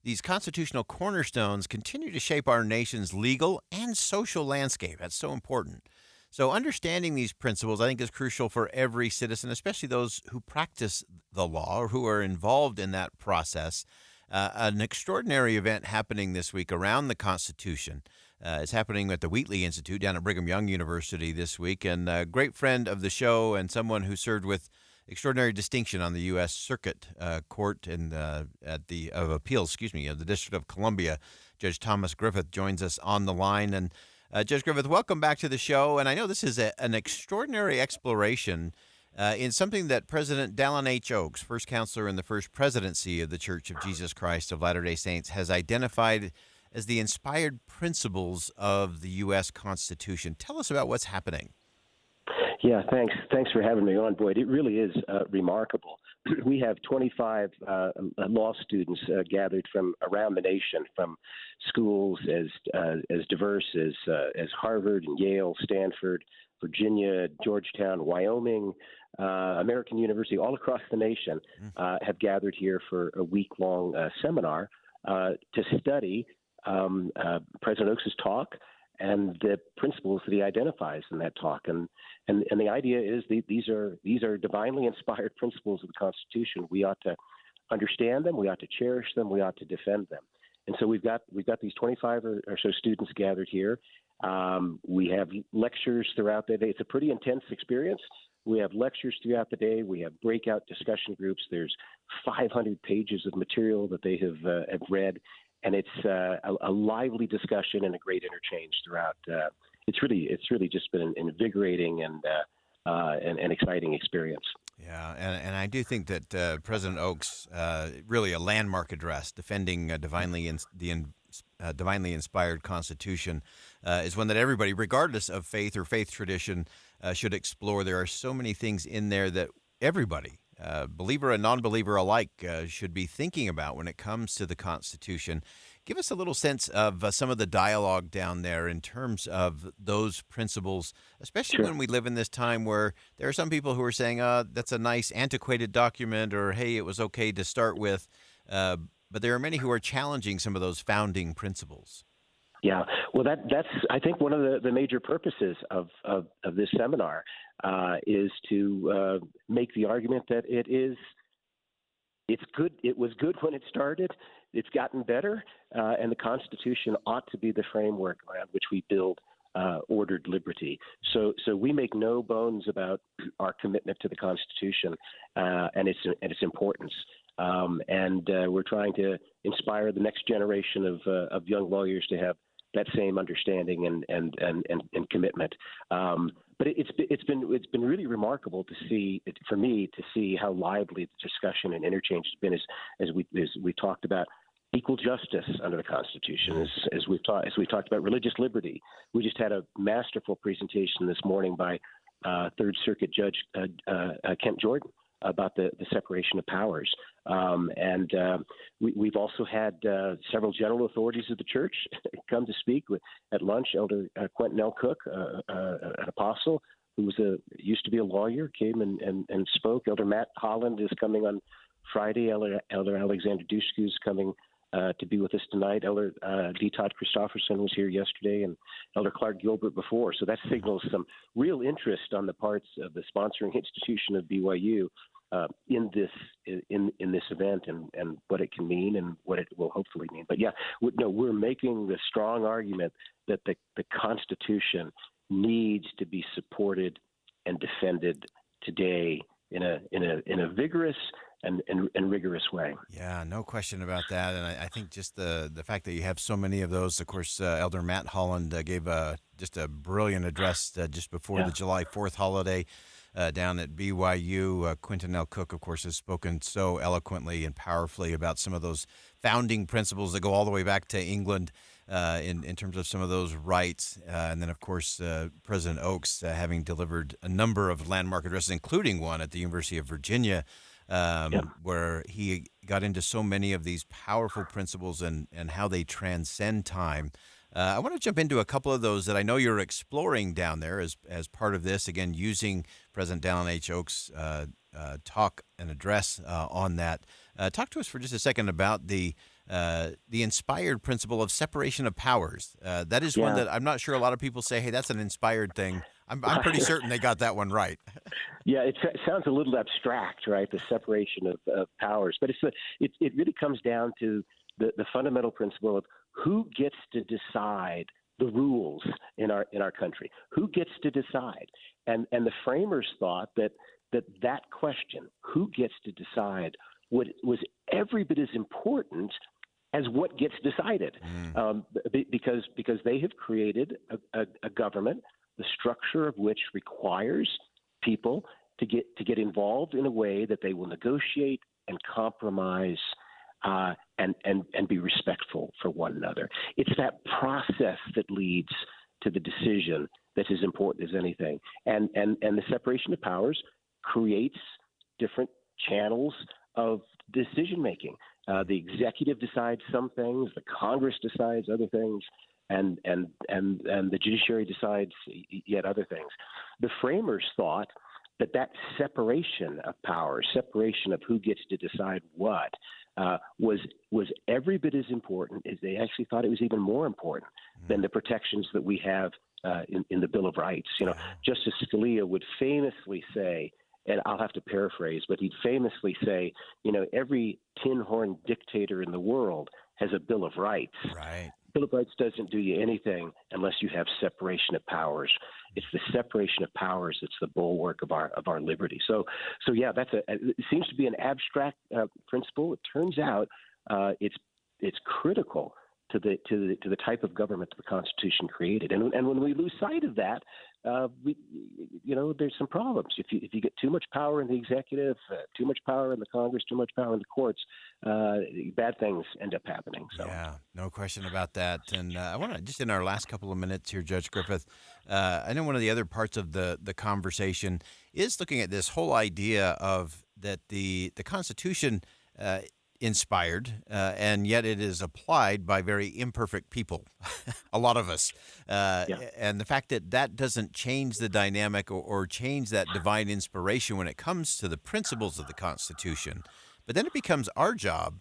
These constitutional cornerstones continue to shape our nation's legal and social landscape. That's so important. So understanding these principles, I think, is crucial for every citizen, especially those who practice the law or who are involved in that process. An extraordinary event happening this week around the Constitution. It's happening at the Wheatley Institute down at Brigham Young University this week. And a great friend of the show and someone who served with extraordinary distinction on the U.S. Circuit Court of Appeals, of the District of Columbia, Judge Thomas Griffith, joins us on the line. And Judge Griffith, welcome back to the show. And I know this is an extraordinary exploration in something that President Dallin H. Oaks, first counselor in the first presidency of the Church of Jesus Christ of Latter-day Saints, has identified as the inspired principles of the U.S. Constitution. Tell us about what's happening. Yeah, thanks. Thanks for having me on, Boyd. It really is remarkable. We have 25 law students gathered from around the nation, from schools as diverse as Harvard and Yale, Stanford, Virginia, Georgetown, Wyoming, American University, all across the nation, have gathered here for a week-long seminar to study President Oaks' talk and the principles that he identifies in that talk. And the idea is these are divinely inspired principles of the Constitution. We ought to understand them, we ought to cherish them, we ought to defend them. And so we've got these 25 or so students gathered here. We have lectures throughout the day. It's a pretty intense experience. We have lectures throughout the day. We have breakout discussion groups. There's 500 pages of material that they have read. And it's a lively discussion and a great interchange throughout. It's really just been an invigorating and an exciting experience. Yeah, and I do think that President Oaks, really a landmark address defending divinely inspired Constitution, is one that everybody, regardless of faith or faith tradition, should explore. There are so many things in there that everybody, believer and non-believer alike, should be thinking about when it comes to the Constitution. Give us a little sense of some of the dialogue down there in terms of those principles, especially when we live in this time where there are some people who are saying, that's a nice antiquated document, or, hey, it was okay to start with. But there are many who are challenging some of those founding principles. Yeah, well, that's I think one of the major purposes of this seminar is to make the argument that it's good. It was good when it started. It's gotten better, and the Constitution ought to be the framework around which we build ordered liberty. So we make no bones about our commitment to the Constitution and its importance. We're trying to inspire the next generation of young lawyers to have that same understanding and commitment. But it's been really remarkable to see, for me, to see how lively the discussion and interchange has been as we talked about equal justice under the Constitution, as we talked about religious liberty. We just had a masterful presentation this morning by Third Circuit Judge Kent Jordan about the separation of powers. We've also had several general authorities of the church come to speak at lunch. Elder Quentin L. Cook, an apostle who used to be a lawyer, came and spoke. Elder Matt Holland is coming on Friday. Elder Alexander Dushku is coming to be with us tonight. Elder D. Todd Christofferson was here yesterday, and Elder Clark Gilbert before. So that signals some real interest on the parts of the sponsoring institution of BYU in this event and what it can mean and what it will hopefully mean. But yeah, we're making the strong argument that the Constitution needs to be supported and defended today in a vigorous and rigorous way. Yeah, no question about that. And I think just the fact that you have so many of those, of course, Elder Matt Holland gave just a brilliant address just before the July 4th holiday down at BYU. Quentin L. Cook, of course, has spoken so eloquently and powerfully about some of those founding principles that go all the way back to England in terms of some of those rights. And then, of course, President Oaks having delivered a number of landmark addresses, including one at the University of Virginia, where he got into so many of these powerful principles and how they transcend time. I want to jump into a couple of those that I know you're exploring down there as part of this, again, using President Dallin H. Oaks' talk and address on that. Talk to us for just a second about the inspired principle of separation of powers. That is one that I'm not sure a lot of people say, hey, that's an inspired thing. I'm pretty certain they got that one right. Yeah, it sounds a little abstract, right? The separation of powers, but it really comes down to the fundamental principle of who gets to decide the rules in our country. Who gets to decide? And the framers thought that question, who gets to decide, was every bit as important as what gets decided, because they have created a government, the structure of which requires people to get involved in a way that they will negotiate and compromise and be respectful for one another. It's that process that leads to the decision that's as important as anything. And the separation of powers creates different channels of decision making. The executive decides some things, the Congress decides other things, and the judiciary decides yet other things. The framers thought that separation of power, separation of who gets to decide what, was every bit as important as they actually thought it was even more important than the protections that we have in the Bill of Rights. Justice Scalia would famously say, and I'll have to paraphrase, but he'd famously say, every tin-horn dictator in the world has a Bill of Rights. Right. Bill of Rights doesn't do you anything unless you have separation of powers. It's the separation of powers that's the bulwark of our liberty. So yeah, it seems to be an abstract principle. It turns out it's critical to the type of government that the Constitution created. And when we lose sight of that, there's some problems. If you get too much power in the executive, too much power in the Congress, too much power in the courts, bad things end up happening. So. Yeah, no question about that. And I want to, just in our last couple of minutes here, Judge Griffith, I know one of the other parts of the conversation is looking at this whole idea of that the Constitution inspired, and yet it is applied by very imperfect people, a lot of us. And the fact that doesn't change the dynamic or change that divine inspiration when it comes to the principles of the Constitution. But then it becomes our job,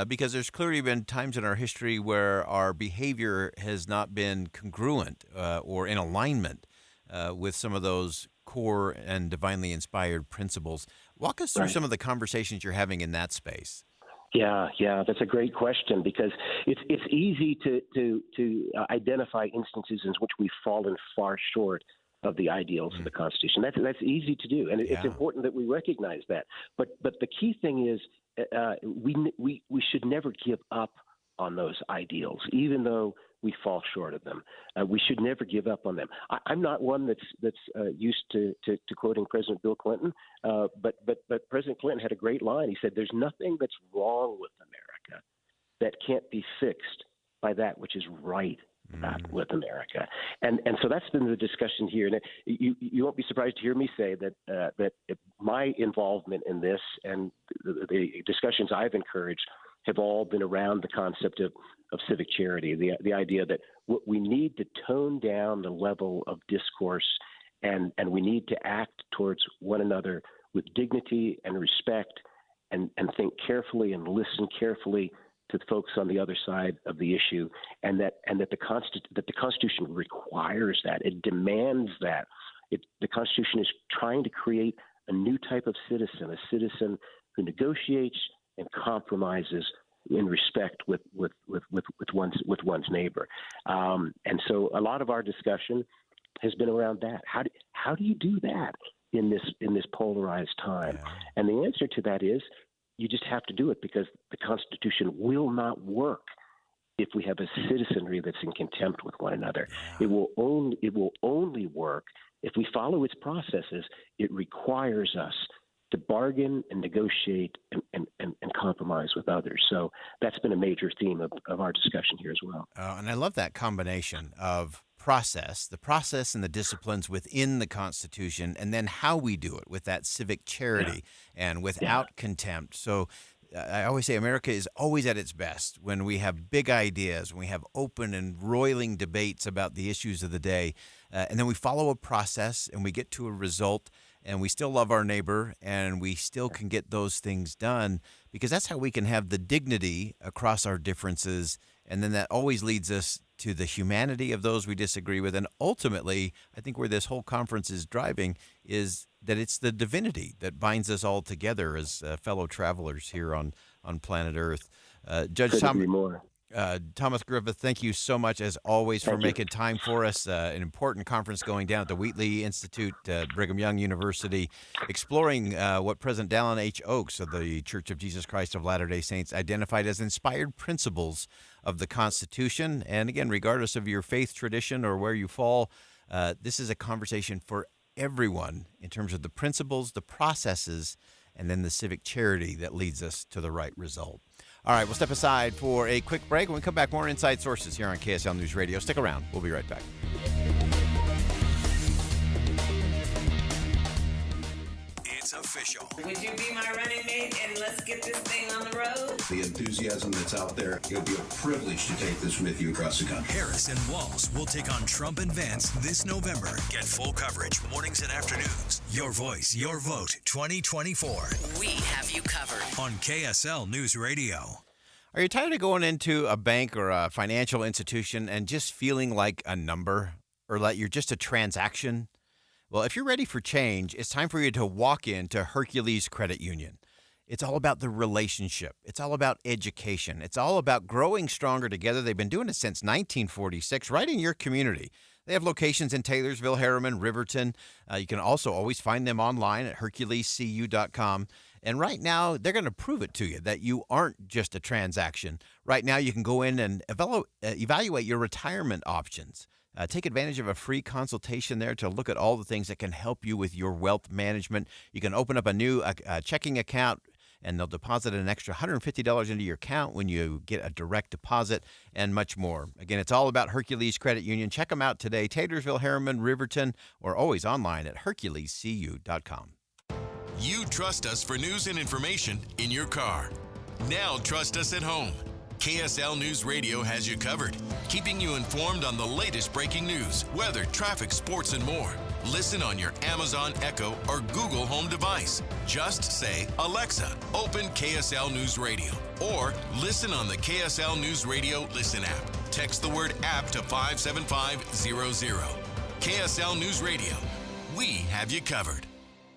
because there's clearly been times in our history where our behavior has not been congruent or in alignment with some of those core and divinely inspired principles. Walk us through some of the conversations you're having in that space. Yeah, that's a great question, because it's easy to identify instances in which we've fallen far short of the ideals of the Constitution. That's easy to do, and it's important that we recognize that. But the key thing is we should never give up on those ideals, even though we fall short of them. We should never give up on them. I'm not one that's used to quoting President Bill Clinton, but President Clinton had a great line. He said, "There's nothing that's wrong with America that can't be fixed by that which is right with America." And so that's been the discussion here. And you won't be surprised to hear me say that my involvement in this and the discussions I've encouraged have all been around the concept of civic charity, the idea that we need to tone down the level of discourse and we need to act towards one another with dignity and respect and think carefully and listen carefully to the folks on the other side of the issue, and that the Constitution requires that. It demands that. The Constitution is trying to create a new type of citizen, a citizen who negotiates and compromises in respect with one's neighbor, and so a lot of our discussion has been around that. How do you do that in this polarized time? And the answer to that is you just have to do it, because the Constitution will not work if we have a citizenry that's in contempt with one another. It will only work if we follow its processes. It requires us to bargain and negotiate and compromise with others. So that's been a major theme of our discussion here as well. And I love that combination of the process and the disciplines within the Constitution, and then how we do it with that civic charity and without contempt. So I always say America is always at its best when we have big ideas, when we have open and roiling debates about the issues of the day, and then we follow a process and we get to a result, and we still love our neighbor, and we still can get those things done, because that's how we can have the dignity across our differences. And then that always leads us to the humanity of those we disagree with. And ultimately, I think where this whole conference is driving is that it's the divinity that binds us all together as fellow travelers here on planet Earth. Judge Thomas Griffith, thank you so much, as always, for making time for us. An important conference going down at the Wheatley Institute at Brigham Young University, exploring what President Dallin H. Oaks of the Church of Jesus Christ of Latter-day Saints identified as inspired principles of the Constitution. And again, regardless of your faith tradition or where you fall, this is a conversation for everyone in terms of the principles, the processes, and then the civic charity that leads us to the right result. All right, we'll step aside for a quick break. When we come back, more Inside Sources here on KSL News Radio. Stick around. We'll be right back. is official. Would you be my running mate and let's get this thing on the road? The enthusiasm that's out there, it'll be a privilege to take this with you across the country. Harris and Walls will take on Trump and Vance this November. Get full coverage mornings and afternoons. Your voice, your vote, 2024. We have you covered. On KSL News Radio. Are you tired of going into a bank or a financial institution and just feeling like a number or like you're just a transaction? Well, if you're ready for change, it's time for you to walk into Hercules Credit Union. It's all about the relationship. It's all about education. It's all about growing stronger together. They've been doing it since 1946, right in your community. They have locations in Taylorsville, Harriman, Riverton. You can also always find them online at HerculesCU.com. And right now, they're going to prove it to you that you aren't just a transaction. Right now, you can go in and evaluate your retirement options. Take advantage of a free consultation there to look at all the things that can help you with your wealth management. You can open up a new checking account, and they'll deposit an extra $150 into your account when you get a direct deposit, and much more. Again, it's all about Hercules Credit Union. Check them out today, Taylorsville, Harriman, Riverton, or always online at HerculesCU.com. You trust us for news and information in your car. Now trust us at home. KSL News Radio has you covered, keeping you informed on the latest breaking news, weather, traffic, sports, and more. Listen on your Amazon Echo or Google Home device. Just say, Alexa, open KSL News Radio. Or listen on the KSL News Radio Listen app. Text the word app to 57500. KSL News Radio. We have you covered.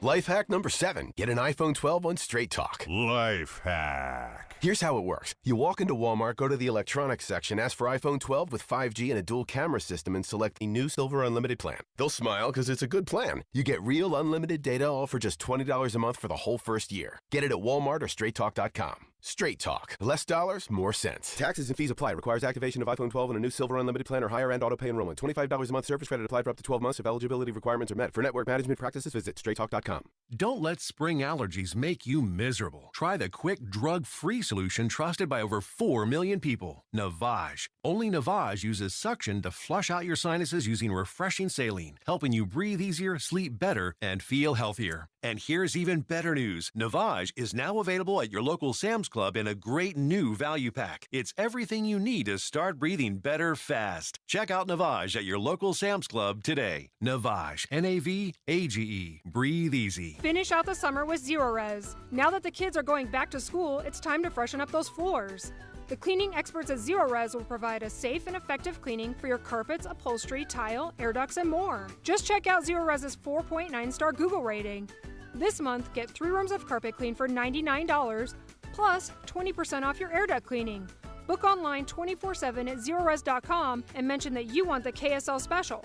Life hack number 7. Get an iPhone 12 on Straight Talk. Life hack. Here's how it works. You walk into Walmart, go to the electronics section, ask for iPhone 12 with 5G and a dual camera system, and select the new Silver Unlimited plan. They'll smile because it's a good plan. You get real unlimited data all for just $20 a month for the whole first year. Get it at Walmart or StraightTalk.com. Straight Talk. Less dollars, more sense. Taxes and fees apply. Requires activation of iPhone 12 and a new Silver Unlimited plan or higher end auto pay enrollment. $25 a month service credit applied for up to 12 months if eligibility requirements are met. For network management practices, visit StraightTalk.com. Don't let spring allergies make you miserable. Try the quick, drug-free solution trusted by over 4 million people. Navage. Only Navage uses suction to flush out your sinuses using refreshing saline, helping you breathe easier, sleep better, and feel healthier. And here's even better news. Navage is now available at your local Sam's Club in a great new value pack. It's everything you need to start breathing better fast. Check out Navage at your local Sam's Club today. Navage, Navage. Breathe easy. Finish out the summer with Zero Res. Now that the kids are going back to school, it's time to freshen up those floors. The cleaning experts at Zero Res will provide a safe and effective cleaning for your carpets, upholstery, tile, air ducts, and more. Just check out Zero Res's 4.9-star Google rating. This month, get 3 rooms of carpet clean for $99, plus 20% off your air duct cleaning. Book online 24/7 at ZeroRes.com and mention that you want the KSL special.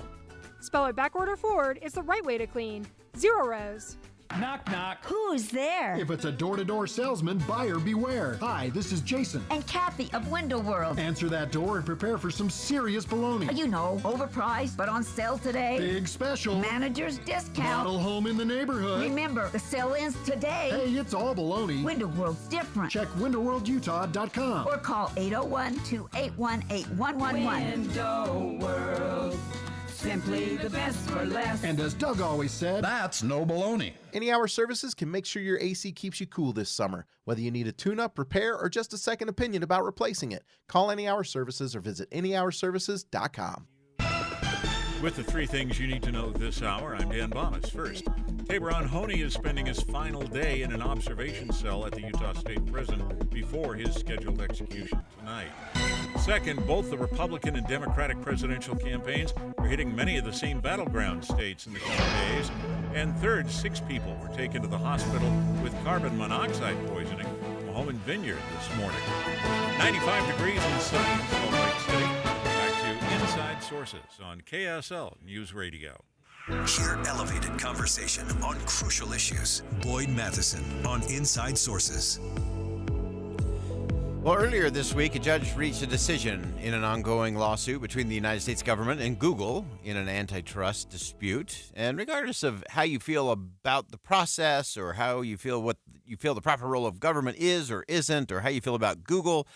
Spell it backward or forward, it's the right way to clean. Zero Res. Knock, knock. Who's there? If it's a door-to-door salesman, buyer beware. Hi, this is Jason. And Kathy of Window World. Answer that door and prepare for some serious baloney. You know, overpriced, but on sale today. Big special. Manager's discount. Model home in the neighborhood. Remember, the sale ends today. Hey, it's all baloney. Window World's different. Check windowworldutah.com. Or call 801-281-8111. Window World. Simply the best for less. And as Doug always said, that's no baloney. Any Hour Services can make sure your AC keeps you cool this summer. Whether you need a tune-up, repair, or just a second opinion about replacing it, call Any Hour Services or visit anyhourservices.com. With the 3 things you need to know this hour, I'm Dan Bomas. First, Tabron Honey is spending his final day in an observation cell at the Utah State Prison before his scheduled execution tonight. Second, both the Republican and Democratic presidential campaigns are hitting many of the same battleground states in the coming days. And third, 6 people were taken to the hospital with carbon monoxide poisoning from a home in Vineyard this morning. 95 degrees and sunny in Salt Lake City. Back to Inside Sources on KSL News Radio. Hear elevated conversation on crucial issues. Boyd Matheson on Inside Sources. Well, earlier this week, a judge reached a decision in an ongoing lawsuit between the United States government and Google in an antitrust dispute. And regardless of how you feel about the process or how you feel what you feel the proper role of government is or isn't, or how you feel about Google,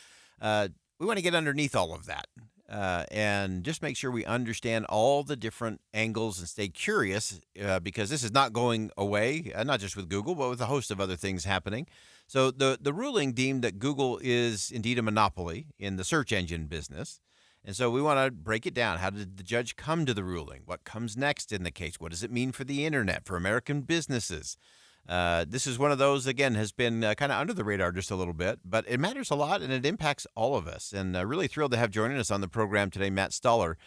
we want to get underneath all of that. and just make sure we understand all the different angles and stay curious because this is not going away, not just with Google, but with a host of other things happening. So the ruling deemed that Google is indeed a monopoly in the search engine business. And so we want to break it down. How did the judge come to the ruling? What comes next in the case? What does it mean for the internet, for American businesses? This is one of those, again, has been kind of under the radar just a little bit, but it matters a lot and it impacts all of us. And really thrilled to have joining us on the program today, Matt Stoller.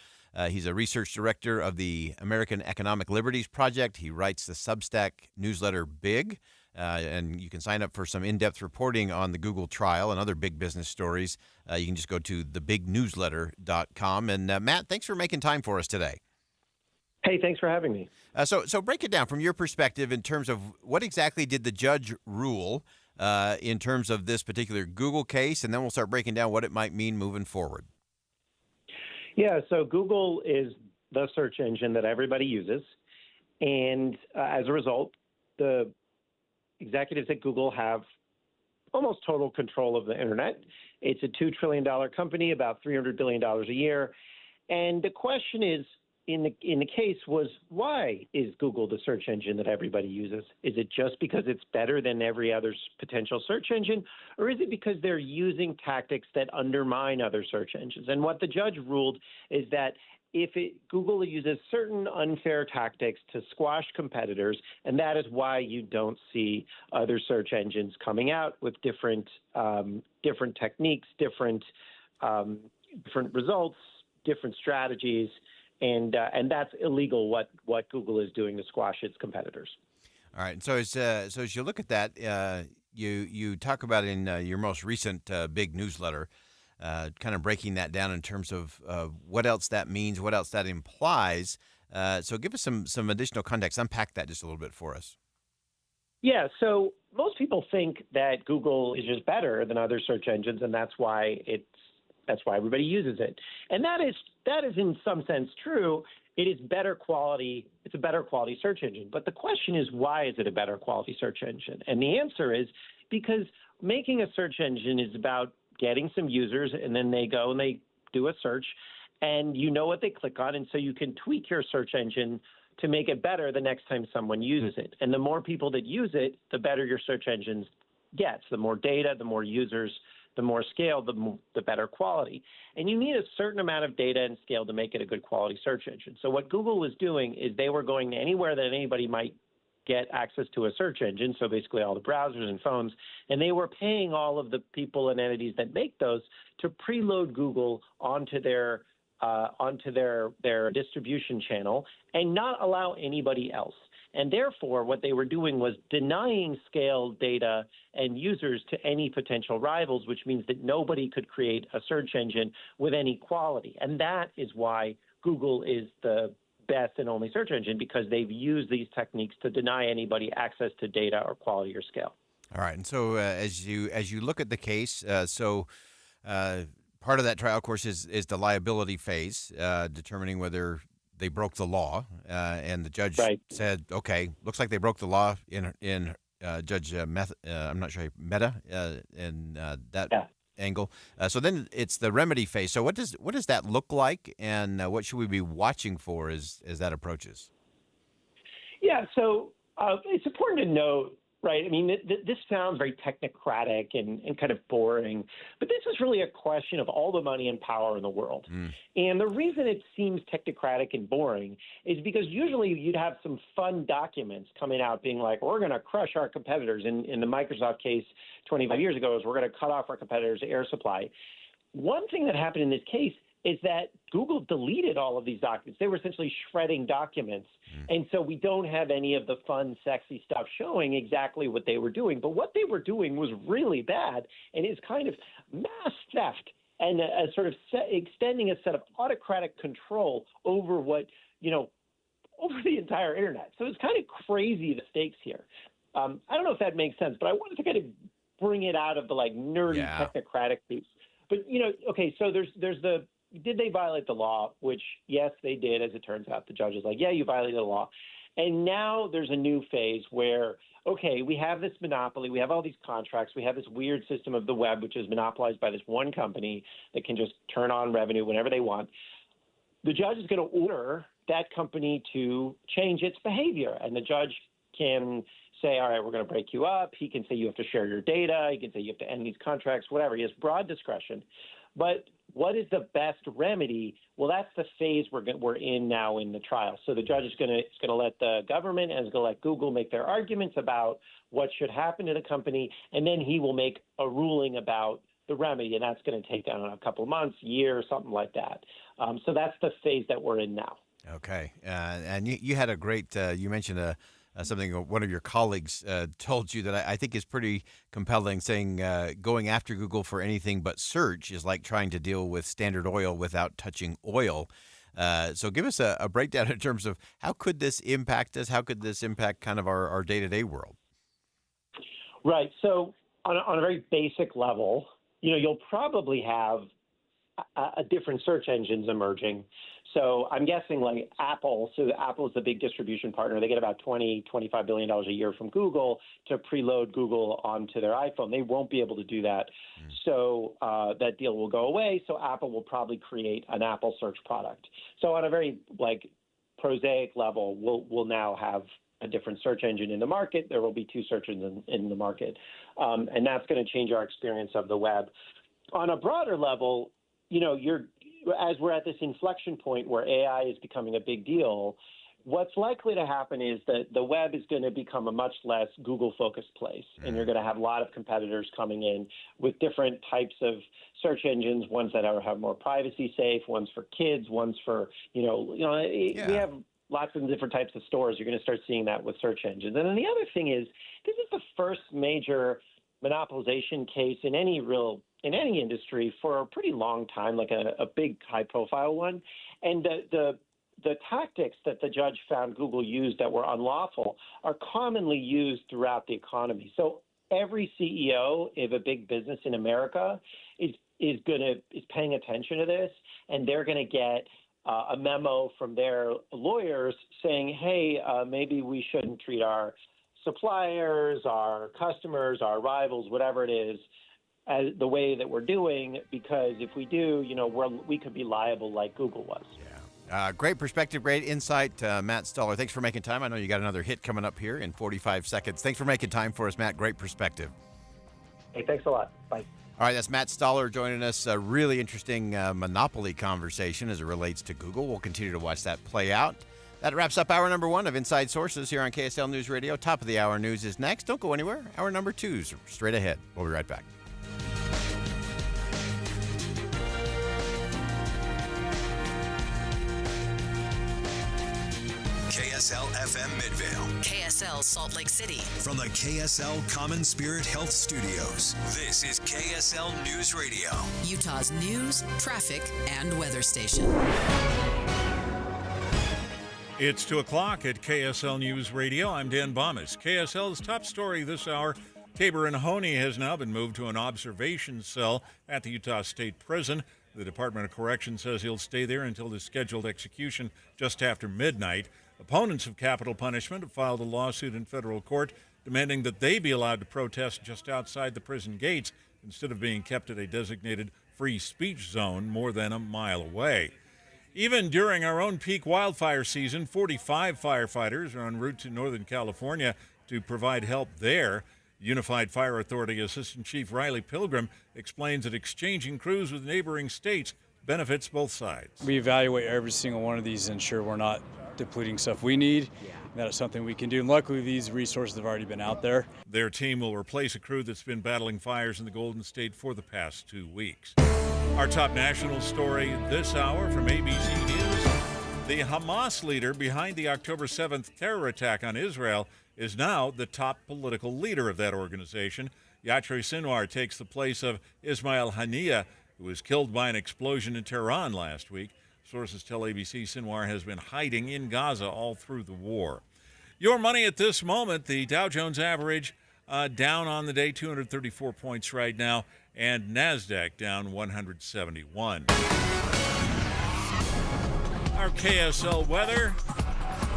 He's a research director of the American Economic Liberties Project. He writes the Substack newsletter Big, and you can sign up for some in-depth reporting on the Google trial and other big business stories. You can just go to thebignewsletter.com. And Matt, thanks for making time for us today. Hey, thanks for having me. So break it down from your perspective in terms of what exactly did the judge rule in terms of this particular Google case, and then we'll start breaking down what it might mean moving forward. Yeah, so Google is the search engine that everybody uses. And as a result, the executives at Google have almost total control of the internet. It's a $2 trillion company, about $300 billion a year. And the question is, in the case was, why is Google the search engine that everybody uses? Is it just because it's better than every other potential search engine, or is it because they're using tactics that undermine other search engines? And what the judge ruled is that if Google uses certain unfair tactics to squash competitors, and that is why you don't see other search engines coming out with different techniques, different results, different strategies. And that's illegal. What Google is doing to squash its competitors. All right. So as you look at that, you talk about in your most recent big newsletter, kind of breaking that down in terms of what else that means, what else that implies. So give us some additional context. Unpack that just a little bit for us. Yeah. So most people think that Google is just better than other search engines, and that's why everybody uses it. And that is in some sense true. It is better quality. It's a better quality search engine. But the question is, why is it a better quality search engine? And the answer is because making a search engine is about getting some users, and then they go and they do a search, and you know what they click on, and so you can tweak your search engine to make it better the next time someone uses it. And the more people that use it, the better your search engine gets. The more data, the more users, the more scale, the better quality. And you need a certain amount of data and scale to make it a good quality search engine. So what Google was doing is they were going anywhere that anybody might get access to a search engine, so basically all the browsers and phones, and they were paying all of the people and entities that make those to preload Google onto their distribution channel and not allow anybody else. And therefore, what they were doing was denying scale, data, and users to any potential rivals, which means that nobody could create a search engine with any quality. And that is why Google is the best and only search engine, because they've used these techniques to deny anybody access to data or quality or scale. All right. And so as you look at the case, part of that trial, of course, is the liability phase, determining whether they broke the law, and the judge said, "Okay, looks like they broke the law." In Judge I'm not sure Mehta in that angle. So then it's the remedy phase. So what does that look like, and what should we be watching for as that approaches? Yeah, so it's important to note. Right. I mean, this sounds very technocratic and kind of boring, but this is really a question of all the money and power in the world. And the reason it seems technocratic and boring is because usually you'd have some fun documents coming out being like, we're going to crush our competitors. In the Microsoft case 25 years ago is we're going to cut off our competitors' air supply. One thing that happened in this case is that Google deleted all of these documents. They were essentially shredding documents. And so we don't have any of the fun, sexy stuff showing exactly what they were doing. But what they were doing was really bad, and is kind of mass theft and a sort of extending a set of autocratic control over over the entire internet. So it's kind of crazy, the stakes here. I don't know if that makes sense, but I wanted to kind of bring it out of the nerdy technocratic piece. But, okay, so there's the, did they violate the law? Which, yes, they did. As it turns out, the judge is like, yeah, you violated the law. And now there's a new phase where okay, we have this monopoly, we have all these contracts, we have this weird system of the web, which is monopolized by this one company that can just turn on revenue whenever they want. The judge is going to order that company to change its behavior, and the judge can say, all right, we're going to break you up. He can say you have to share your data. He can say you have to end these contracts, whatever. He has broad discretion. But what is the best remedy? Well, that's the phase we're in now in the trial. So the judge is going to let the government and is going to let Google make their arguments about what should happen to the company, and then he will make a ruling about the remedy, and that's going to take, I don't know, a couple of months, year, something like that. So that's the phase that we're in now. Okay. And you had a great, you mentioned something one of your colleagues told you that I think is pretty compelling, saying going after Google for anything but search is like trying to deal with Standard Oil without touching oil. So give us a breakdown in terms of how could this impact us? How could this impact kind of our day-to-day world? Right. So on a very basic level, you'll probably have a different search engines emerging. So I'm guessing like Apple. So Apple is the big distribution partner. They get about $25 billion a year from Google to preload Google onto their iPhone. They won't be able to do that. So that deal will go away. So Apple will probably create an Apple search product. So on a very prosaic level, we'll now have a different search engine in the market. There will be two search engines in the market. And that's going to change our experience of the web. On a broader level, as we're at this inflection point where AI is becoming a big deal, what's likely to happen is that the web is going to become a much less Google-focused place, and you're going to have a lot of competitors coming in with different types of search engines, ones that have more privacy safe, ones for kids, ones for, we have lots of different types of stores. You're going to start seeing that with search engines. And then the other thing is, this is the first major monopolization case in any industry for a pretty long time, like a big high-profile one. And the tactics that the judge found Google used that were unlawful are commonly used throughout the economy. So every CEO of a big business in America is paying attention to this, and they're going to get a memo from their lawyers saying, hey, maybe we shouldn't treat our suppliers, our customers, our rivals, whatever it is, as the way that we're doing, because if we do, we could be liable like Google was. Great perspective, great insight, Matt Stoller. Thanks for making time. I know you got another hit coming up here in 45 seconds. Thanks for making time for us, Matt. Great perspective. Hey, thanks a lot. Bye. All right, that's Matt Stoller joining us. A really interesting monopoly conversation as it relates to Google. We'll continue to watch that play out. That wraps up hour number 1 of Inside Sources here on KSL News Radio. Top of the hour news is next. Don't go anywhere. Hour number 2 is straight ahead. We'll be right back. KSL FM Midvale. KSL Salt Lake City. From the KSL Common Spirit Health Studios, this is KSL News Radio. Utah's news, traffic, and weather station. It's 2 o'clock at KSL News Radio. I'm Dan Bomas. KSL's top story this hour, Tabor Honey has now been moved to an observation cell at the Utah State Prison. The Department of Corrections says he'll stay there until the scheduled execution just after midnight. Opponents of capital punishment have filed a lawsuit in federal court demanding that they be allowed to protest just outside the prison gates instead of being kept at a designated free speech zone more than a mile away. Even during our own peak wildfire season, 45 firefighters are en route to Northern California to provide help there. Unified Fire Authority Assistant Chief Riley Pilgrim explains that exchanging crews with neighboring states benefits both sides. We evaluate every single one of these to ensure we're not depleting stuff we need. That is something we can do. And luckily, these resources have already been out there. Their team will replace a crew that's been battling fires in the Golden State for the past 2 weeks. Our top national story this hour from ABC News. The Hamas leader behind the October 7th terror attack on Israel is now the top political leader of that organization. Yatra Sinwar takes the place of Ismail Haniyeh, who was killed by an explosion in Tehran last week. Sources tell ABC Sinwar has been hiding in Gaza all through the war. Your money at this moment, the Dow Jones average down on the day, 234 points right now, and NASDAQ down 171. Our KSL weather,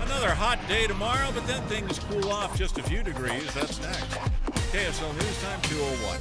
Another hot day tomorrow, but then things cool off just a few degrees. That's next. KSL News Time 2:01.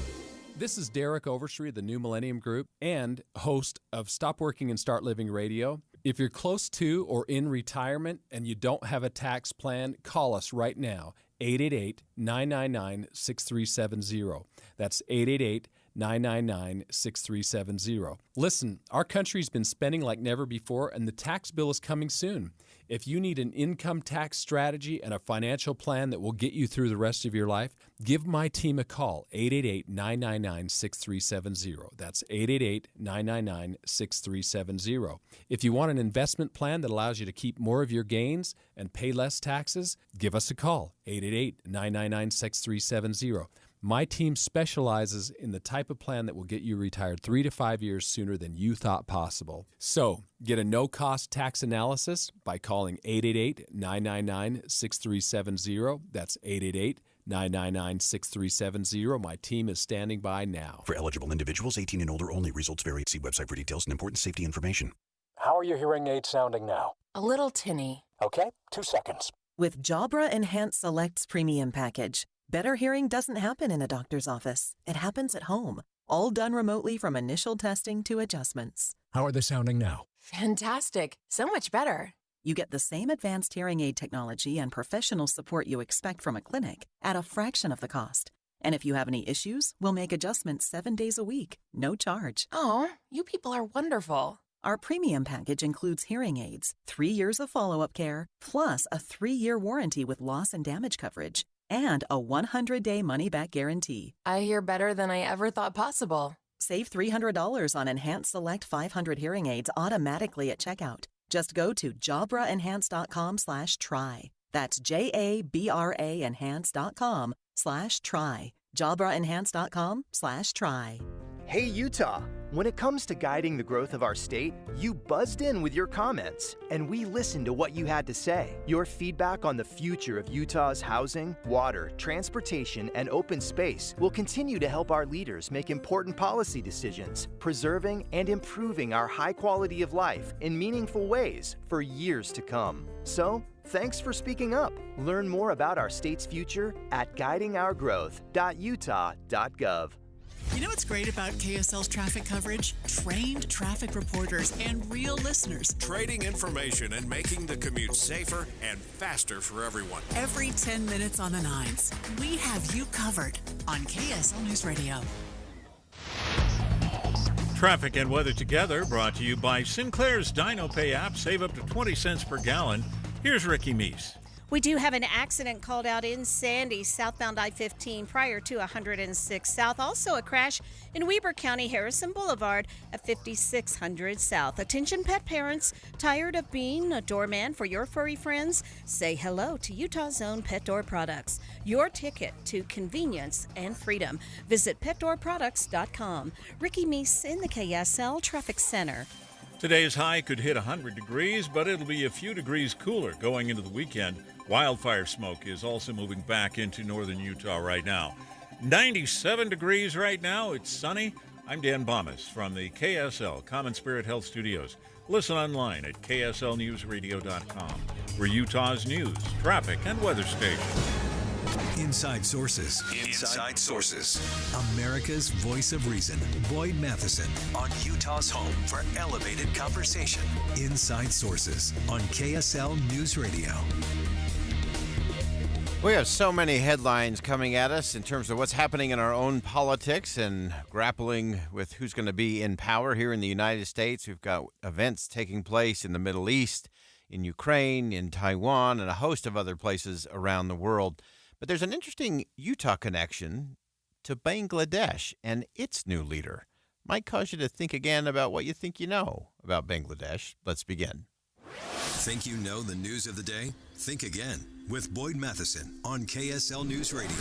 This is Derek Overstreet of the New Millennium Group and host of Stop Working and Start Living Radio. If you're close to or in retirement and you don't have a tax plan, call us right now, 888-999-6370. That's 888-999-6370. Listen, our country's been spending like never before, and the tax bill is coming soon. If you need an income tax strategy and a financial plan that will get you through the rest of your life, give my team a call, 888-999-6370. That's 888-999-6370. If you want an investment plan that allows you to keep more of your gains and pay less taxes, give us a call, 888-999-6370. My team specializes in the type of plan that will get you retired 3 to 5 years sooner than you thought possible. So, get a no-cost tax analysis by calling 888-999-6370. That's 888-999-6370. My team is standing by now. For eligible individuals, 18 and older only. Results vary. See website for details and important safety information. How are your hearing aids sounding now? A little tinny. Okay, 2 seconds. With Jabra Enhanced Selects Premium Package, better hearing doesn't happen in a doctor's office. It happens at home, all done remotely from initial testing to adjustments. How are they sounding now? Fantastic. So much better. You get the same advanced hearing aid technology and professional support you expect from a clinic at a fraction of the cost. And if you have any issues, we'll make adjustments 7 days a week, no charge. Oh, you people are wonderful. Our premium package includes hearing aids, 3 years of follow-up care, plus a 3-year warranty with loss and damage coverage, and a 100-day money-back guarantee. I hear better than I ever thought possible. Save $300 on Enhanced Select 500 hearing aids automatically at checkout. Just go to jabraenhance.com/try. That's JABRA enhance.com/try. jabraenhance.com/try. Hey, Utah! When it comes to guiding the growth of our state, you buzzed in with your comments, and we listened to what you had to say. Your feedback on the future of Utah's housing, water, transportation, and open space will continue to help our leaders make important policy decisions, preserving and improving our high quality of life in meaningful ways for years to come. So, thanks for speaking up. Learn more about our state's future at guidingourgrowth.utah.gov. You know what's great about KSL's traffic coverage? Trained traffic reporters and real listeners. Trading information and making the commute safer and faster for everyone. Every 10 minutes on the 9s, we have you covered on KSL News Radio. Traffic and weather together brought to you by Sinclair's Dino Pay app. Save up to 20 cents per gallon. Here's Ricky Meese. We do have an accident called out in Sandy, southbound I-15, prior to 106 South. Also a crash in Weber County, Harrison Boulevard at 5600 South. Attention pet parents, tired of being a doorman for your furry friends? Say hello to Utah's own Pet Door Products, your ticket to convenience and freedom. Visit petdoorproducts.com. Ricky Meese in the KSL Traffic Center. Today's high could hit 100 degrees, but it'll be a few degrees cooler going into the weekend. Wildfire smoke is also moving back into northern Utah right now. 97 degrees right now. It's sunny. I'm Dan Bomas from the KSL Common Spirit Health Studios. Listen online at kslnewsradio.com. We're Utah's news, traffic, and weather station. Inside Sources. Inside Sources. America's voice of reason. Boyd Matheson on Utah's home for elevated conversation. Inside Sources on KSL News Radio. We have so many headlines coming at us in terms of what's happening in our own politics and grappling with who's going to be in power here in the United States. We've got events taking place in the Middle East, in Ukraine, in Taiwan, and a host of other places around the world. But there's an interesting Utah connection to Bangladesh and its new leader. Might cause you to think again about what you think you know about Bangladesh. Let's begin. Think you know the news of the day? Think again with Boyd Matheson on KSL News Radio.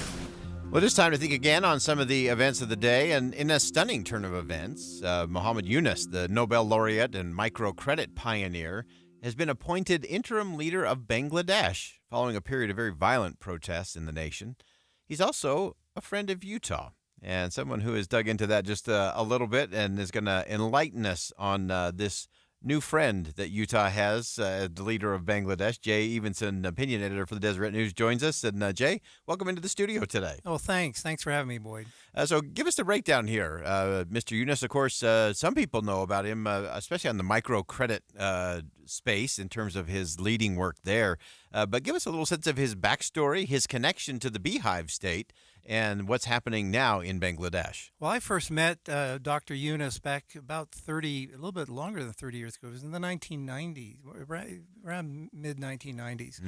Well, it is time to think again on some of the events of the day. And in a stunning turn of events, Muhammad Yunus, the Nobel laureate and microcredit pioneer, has been appointed interim leader of Bangladesh following a period of very violent protests in the nation. He's also a friend of Utah and someone who has dug into that just a little bit and is going to enlighten us on this new friend that Utah has, the leader of Bangladesh. Jay Evenson, opinion editor for the Deseret News, joins us. And Jay, welcome into the studio today. Oh, thanks. Thanks for having me, Boyd. So give us the breakdown here. Mr. Yunus, of course, some people know about him, especially on the microcredit space in terms of his leading work there. But give us a little sense of his backstory, his connection to the Beehive State, and what's happening now in Bangladesh. Well, I first met Dr. Yunus back about a little bit longer than 30 years ago. It was in the 1990s, around mid-1990s,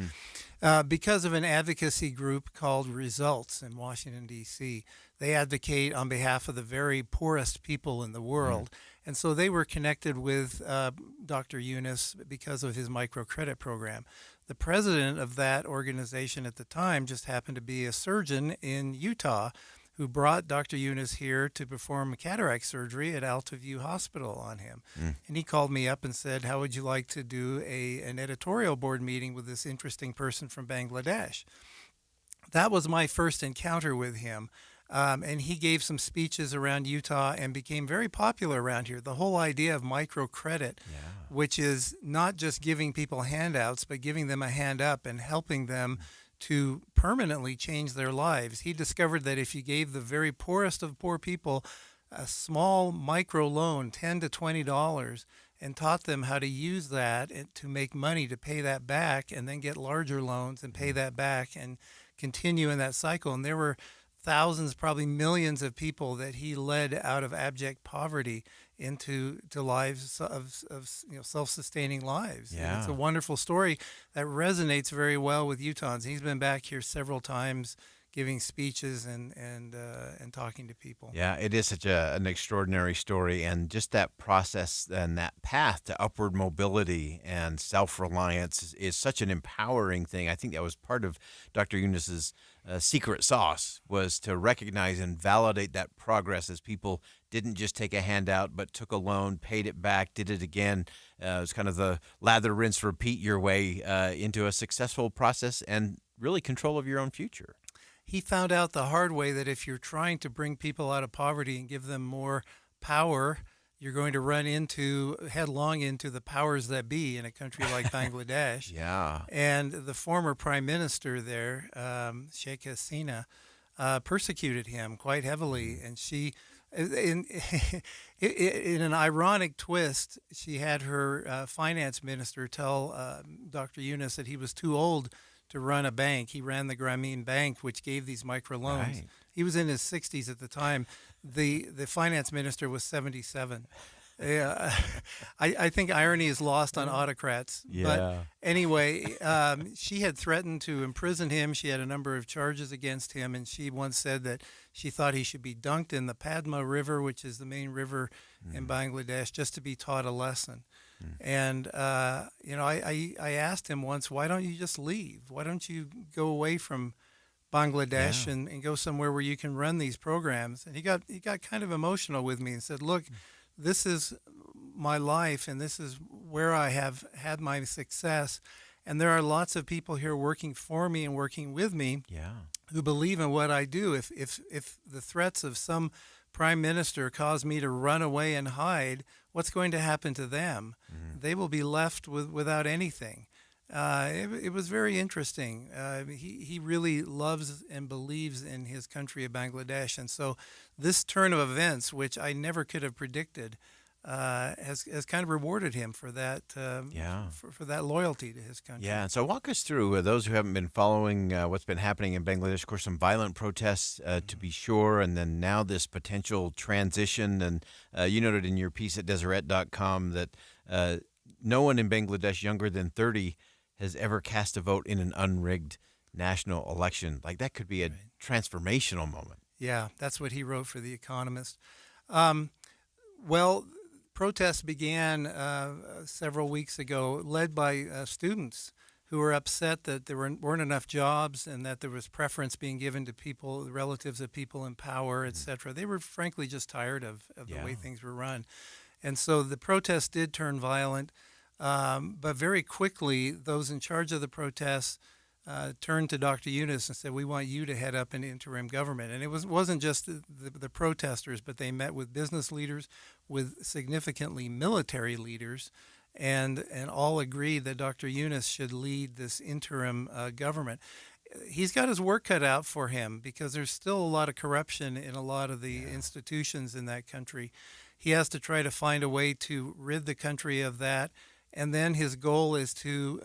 because of an advocacy group called Results in Washington, D.C. They advocate on behalf of the very poorest people in the world. And so they were connected with Dr. Yunus because of his microcredit program. The president of that organization at the time just happened to be a surgeon in Utah who brought Dr. Yunus here to perform cataract surgery at Altaview Hospital on him. And he called me up and said, how would you like to do an editorial board meeting with this interesting person from Bangladesh? That was my first encounter with him. And he gave some speeches around Utah and became very popular around here. The whole idea of microcredit, which is not just giving people handouts, but giving them a hand up and helping them to permanently change their lives. He discovered that if you gave the very poorest of poor people a small micro loan, $10 to $20, and taught them how to use that to make money to pay that back and then get larger loans and pay that back and continue in that cycle. And there were thousands, probably millions of people that he led out of abject poverty into lives of self-sustaining lives. Yeah. And it's a wonderful story that resonates very well with Utahns. He's been back here several times giving speeches and talking to people. Yeah, it is such an extraordinary story, and just that process and that path to upward mobility and self-reliance is such an empowering thing. I think that was part of Dr. Yunus's secret sauce, was to recognize and validate that progress as people didn't just take a handout, but took a loan, paid it back, did it again. It was kind of the lather, rinse, repeat your way into a successful process and really control of your own future. He found out the hard way that if you're trying to bring people out of poverty and give them more power, you're going to run headlong into the powers that be in a country like Bangladesh. Yeah. And the former prime minister there, Sheikh Hasina, persecuted him quite heavily. And she, in an ironic twist, she had her finance minister tell Dr. Yunus that he was too old to run a bank. He ran the Grameen Bank, which gave these microloans. Right. He was in his 60s at the time. The finance minister was 77. I think irony is lost on autocrats. Yeah. But anyway, she had threatened to imprison him. She had a number of charges against him, and she once said that she thought he should be dunked in the Padma River, which is the main river in Bangladesh, just to be taught a lesson. And, I asked him once, why don't you just leave? Why don't you go away from Bangladesh and go somewhere where you can run these programs? And he got kind of emotional with me and said, look, this is my life and this is where I have had my success. And there are lots of people here working for me and working with me who believe in what I do. If the threats of some prime minister cause me to run away and hide, what's going to happen to them? They will be left without anything. It was very interesting. He really loves and believes in his country of Bangladesh. And so this turn of events, which I never could have predicted, has kind of rewarded him for that for that loyalty to his country. Yeah, and so walk us through, those who haven't been following what's been happening in Bangladesh, of course, some violent protests to be sure, and then now this potential transition. And you noted in your piece at Deseret.com that no one in Bangladesh younger than 30 has ever cast a vote in an unrigged national election. Like, that could be a transformational moment. Yeah, that's what he wrote for The Economist. Protests began several weeks ago, led by students who were upset that there weren't enough jobs and that there was preference being given to people, relatives of people in power, et cetera. They were frankly just tired of the way things were run. And so the protests did turn violent, but very quickly those in charge of the protests turned to Dr. Yunus and said, we want you to head up an interim government. And it wasn't just the protesters, but they met with business leaders, with significantly military leaders, and all agreed that Dr. Yunus should lead this interim government. He's got his work cut out for him because there's still a lot of corruption in a lot of the institutions in that country. He has to try to find a way to rid the country of that. And then his goal is to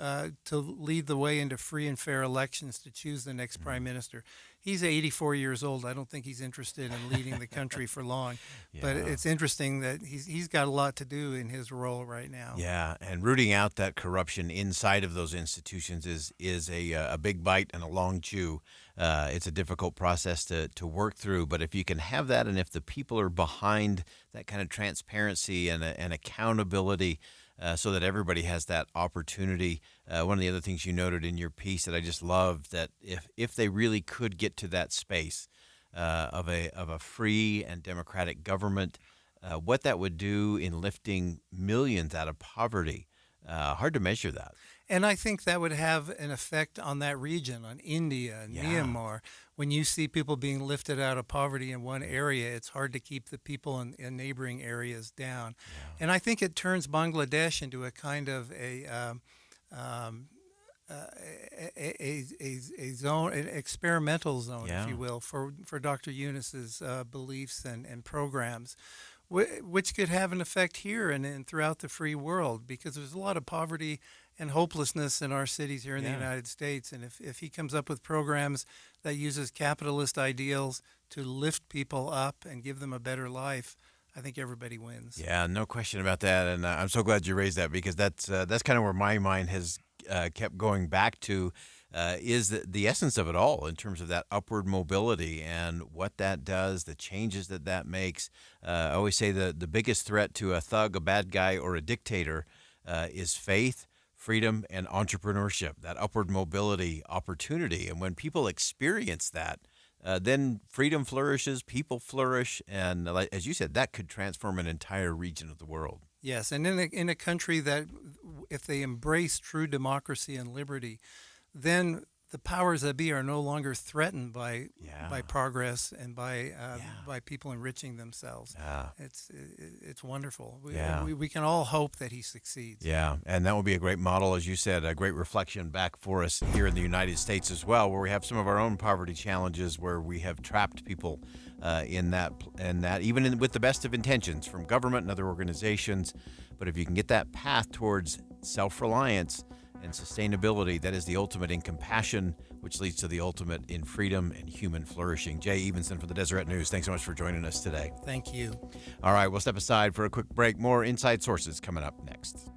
lead the way into free and fair elections to choose the next prime minister. He's 84 years old. I don't think he's interested in leading the country for long. Yeah. But it's interesting that he's got a lot to do in his role right now. Yeah, and rooting out that corruption inside of those institutions is a big bite and a long chew. It's a difficult process to work through. But if you can have that, and if the people are behind that kind of transparency and accountability, so that everybody has that opportunity. One of the other things you noted in your piece that I just loved, that if they really could get to that space of a free and democratic government, what that would do in lifting millions out of poverty. Hard to measure that. And I think that would have an effect on that region, on India and Myanmar. When you see people being lifted out of poverty in one area, it's hard to keep the people in neighboring areas down. Yeah. And I think it turns Bangladesh into a kind of a zone, an experimental zone, if you will, for Dr. Yunus's beliefs and programs, which could have an effect here and throughout the free world, because there's a lot of poverty and hopelessness in our cities here in the United States. And if he comes up with programs that uses capitalist ideals to lift people up and give them a better life, I think everybody wins. Yeah, no question about that. And I'm so glad you raised that, because that's kind of where my mind has kept going back to, is the essence of it all in terms of that upward mobility and what that does, the changes that makes. I always say the biggest threat to a thug, a bad guy, or a dictator is faith, freedom, and entrepreneurship, that upward mobility opportunity. And when people experience that, then freedom flourishes, people flourish, and as you said, that could transform an entire region of the world. Yes, and in a country that, if they embrace true democracy and liberty, then the powers that be are no longer threatened by progress and by people enriching themselves. Yeah. It's wonderful. We can all hope that he succeeds. Yeah, and that will be a great model, as you said, a great reflection back for us here in the United States as well, where we have some of our own poverty challenges, where we have trapped people in that, even with the best of intentions from government and other organizations. But if you can get that path towards self-reliance and sustainability, that is the ultimate in compassion, which leads to the ultimate in freedom and human flourishing. Jay Evenson for the Deseret News, thanks so much for joining us today. Thank you. All right, we'll step aside for a quick break. More Inside Sources coming up next.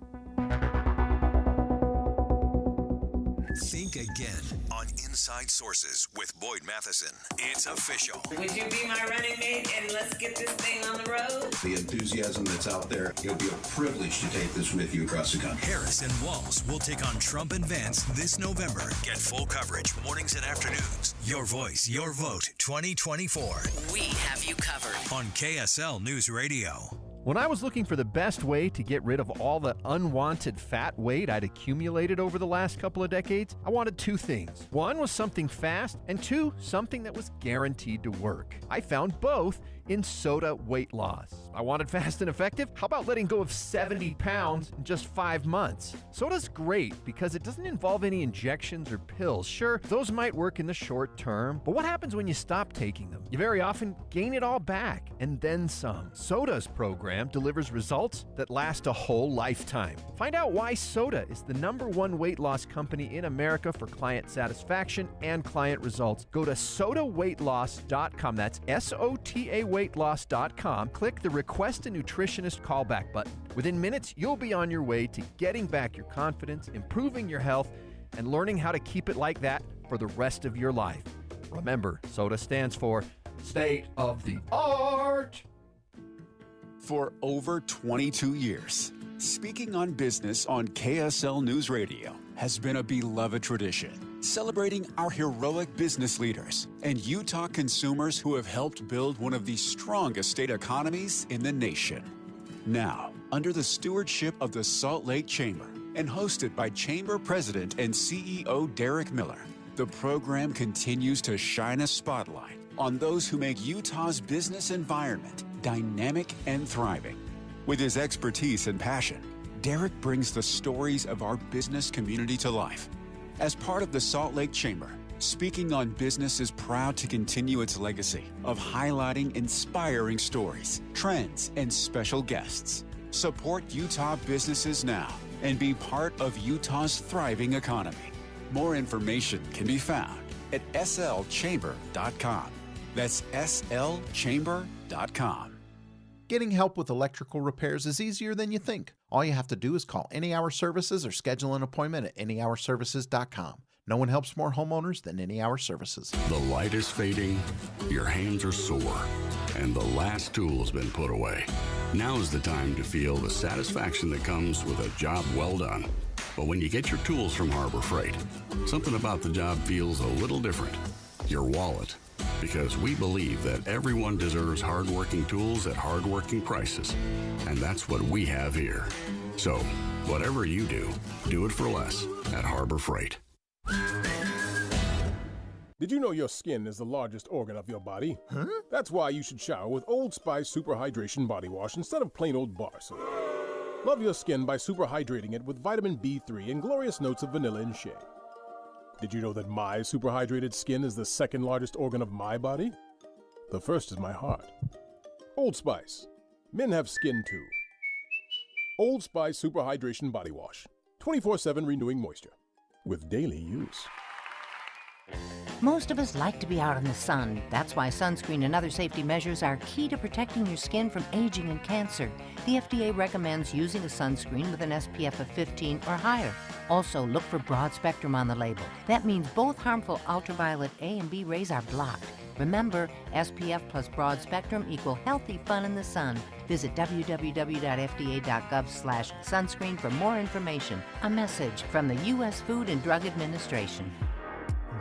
Think again on Inside Sources with Boyd Matheson. It's official. Would you be my running mate and let's get this thing on the road? The enthusiasm that's out there, it'll be a privilege to take this with you across the country. Harris and Walls will take on Trump and Vance this November. Get full coverage mornings and afternoons. Your voice, your vote, 2024. We have you covered. On KSL News Radio. When I was looking for the best way to get rid of all the unwanted fat weight I'd accumulated over the last couple of decades, I wanted two things. One was something fast, and two, something that was guaranteed to work. I found both in Soda Weight Loss. I wanted fast and effective? How about letting go of 70 pounds in just 5 months? Soda's great because it doesn't involve any injections or pills. Sure, those might work in the short term, but what happens when you stop taking them? You very often gain it all back, and then some. Soda's program delivers results that last a whole lifetime. Find out why Soda is the #1 weight loss company in America for client satisfaction and client results. Go to sodaweightloss.com. That's SOTA weightloss.com. Click the Request a Nutritionist callback button. Within minutes, you'll be on your way to getting back your confidence, improving your health, and learning how to keep it like that for the rest of your life. Remember, SOTA stands for State of the Art. For over 22 years, speaking on business on KSL News Radio has been a beloved tradition, celebrating our heroic business leaders and Utah consumers who have helped build one of the strongest state economies in the nation. Now, under the stewardship of the Salt Lake Chamber and hosted by Chamber President and CEO Derek Miller, the program continues to shine a spotlight on those who make Utah's business environment dynamic and thriving. With his expertise and passion, Derek brings the stories of our business community to life. As part of the Salt Lake Chamber, Speaking on Business is proud to continue its legacy of highlighting inspiring stories, trends, and special guests. Support Utah businesses now and be part of Utah's thriving economy. More information can be found at slchamber.com. That's slchamber.com. Getting help with electrical repairs is easier than you think. All you have to do is call Any Hour Services or schedule an appointment at anyhourservices.com. No one helps more homeowners than Any Hour Services. The light is fading, your hands are sore, and the last tool has been put away. Now is the time to feel the satisfaction that comes with a job well done. But when you get your tools from Harbor Freight, something about the job feels a little different. Your wallet. Because we believe that everyone deserves hardworking tools at hardworking prices. And that's what we have here. So, whatever you do, do it for less at Harbor Freight. Did you know your skin is the largest organ of your body? Huh? That's why you should shower with Old Spice Super Hydration Body Wash instead of plain old bar soap. Love your skin by super hydrating it with vitamin B3 and glorious notes of vanilla and shea. Did you know that my super hydrated skin is the second largest organ of my body? The first is my heart. Old Spice. Men have skin too. Old Spice Super Hydration Body Wash. 24/7 renewing moisture. With daily use. Most of us like to be out in the sun. That's why sunscreen and other safety measures are key to protecting your skin from aging and cancer. The FDA recommends using a sunscreen with an SPF of 15 or higher. Also, look for broad spectrum on the label. That means both harmful ultraviolet A and B rays are blocked. Remember, SPF plus broad spectrum equal healthy fun in the sun. Visit www.fda.gov/sunscreen for more information. A message from the U.S. Food and Drug Administration.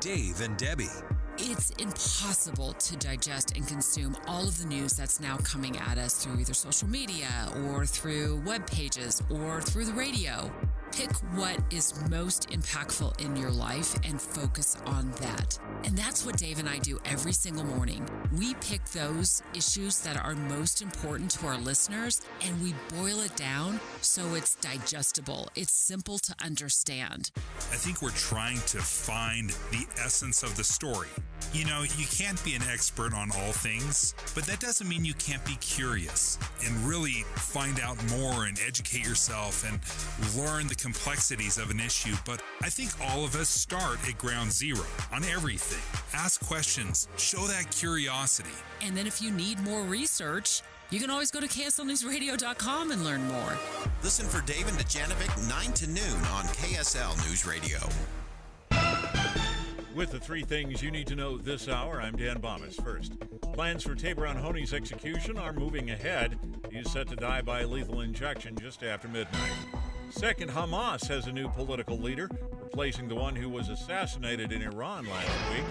Dave and Debbie. It's impossible to digest and consume all of the news that's now coming at us through either social media or through web pages or through the radio. Pick what is most impactful in your life and focus on that. And that's what Dave and I do every single morning. We pick those issues that are most important to our listeners and we boil it down so it's digestible. It's simple to understand. I think we're trying to find the essence of the story. You know, you can't be an expert on all things, but that doesn't mean you can't be curious and really find out more and educate yourself and learn the complexities of an issue. But I think all of us start at ground zero on everything. Ask questions, show that curiosity. And then if you need more research, you can always go to KSLNewsRadio.com and learn more. Listen for Dave and Dejanovic 9 to noon on KSL News Radio. With the three things you need to know this hour, I'm Dan Bomas. First, plans for Tabor Honey's execution are moving ahead. He's set to die by lethal injection just after midnight. Second, Hamas has a new political leader, replacing the one who was assassinated in Iran last week.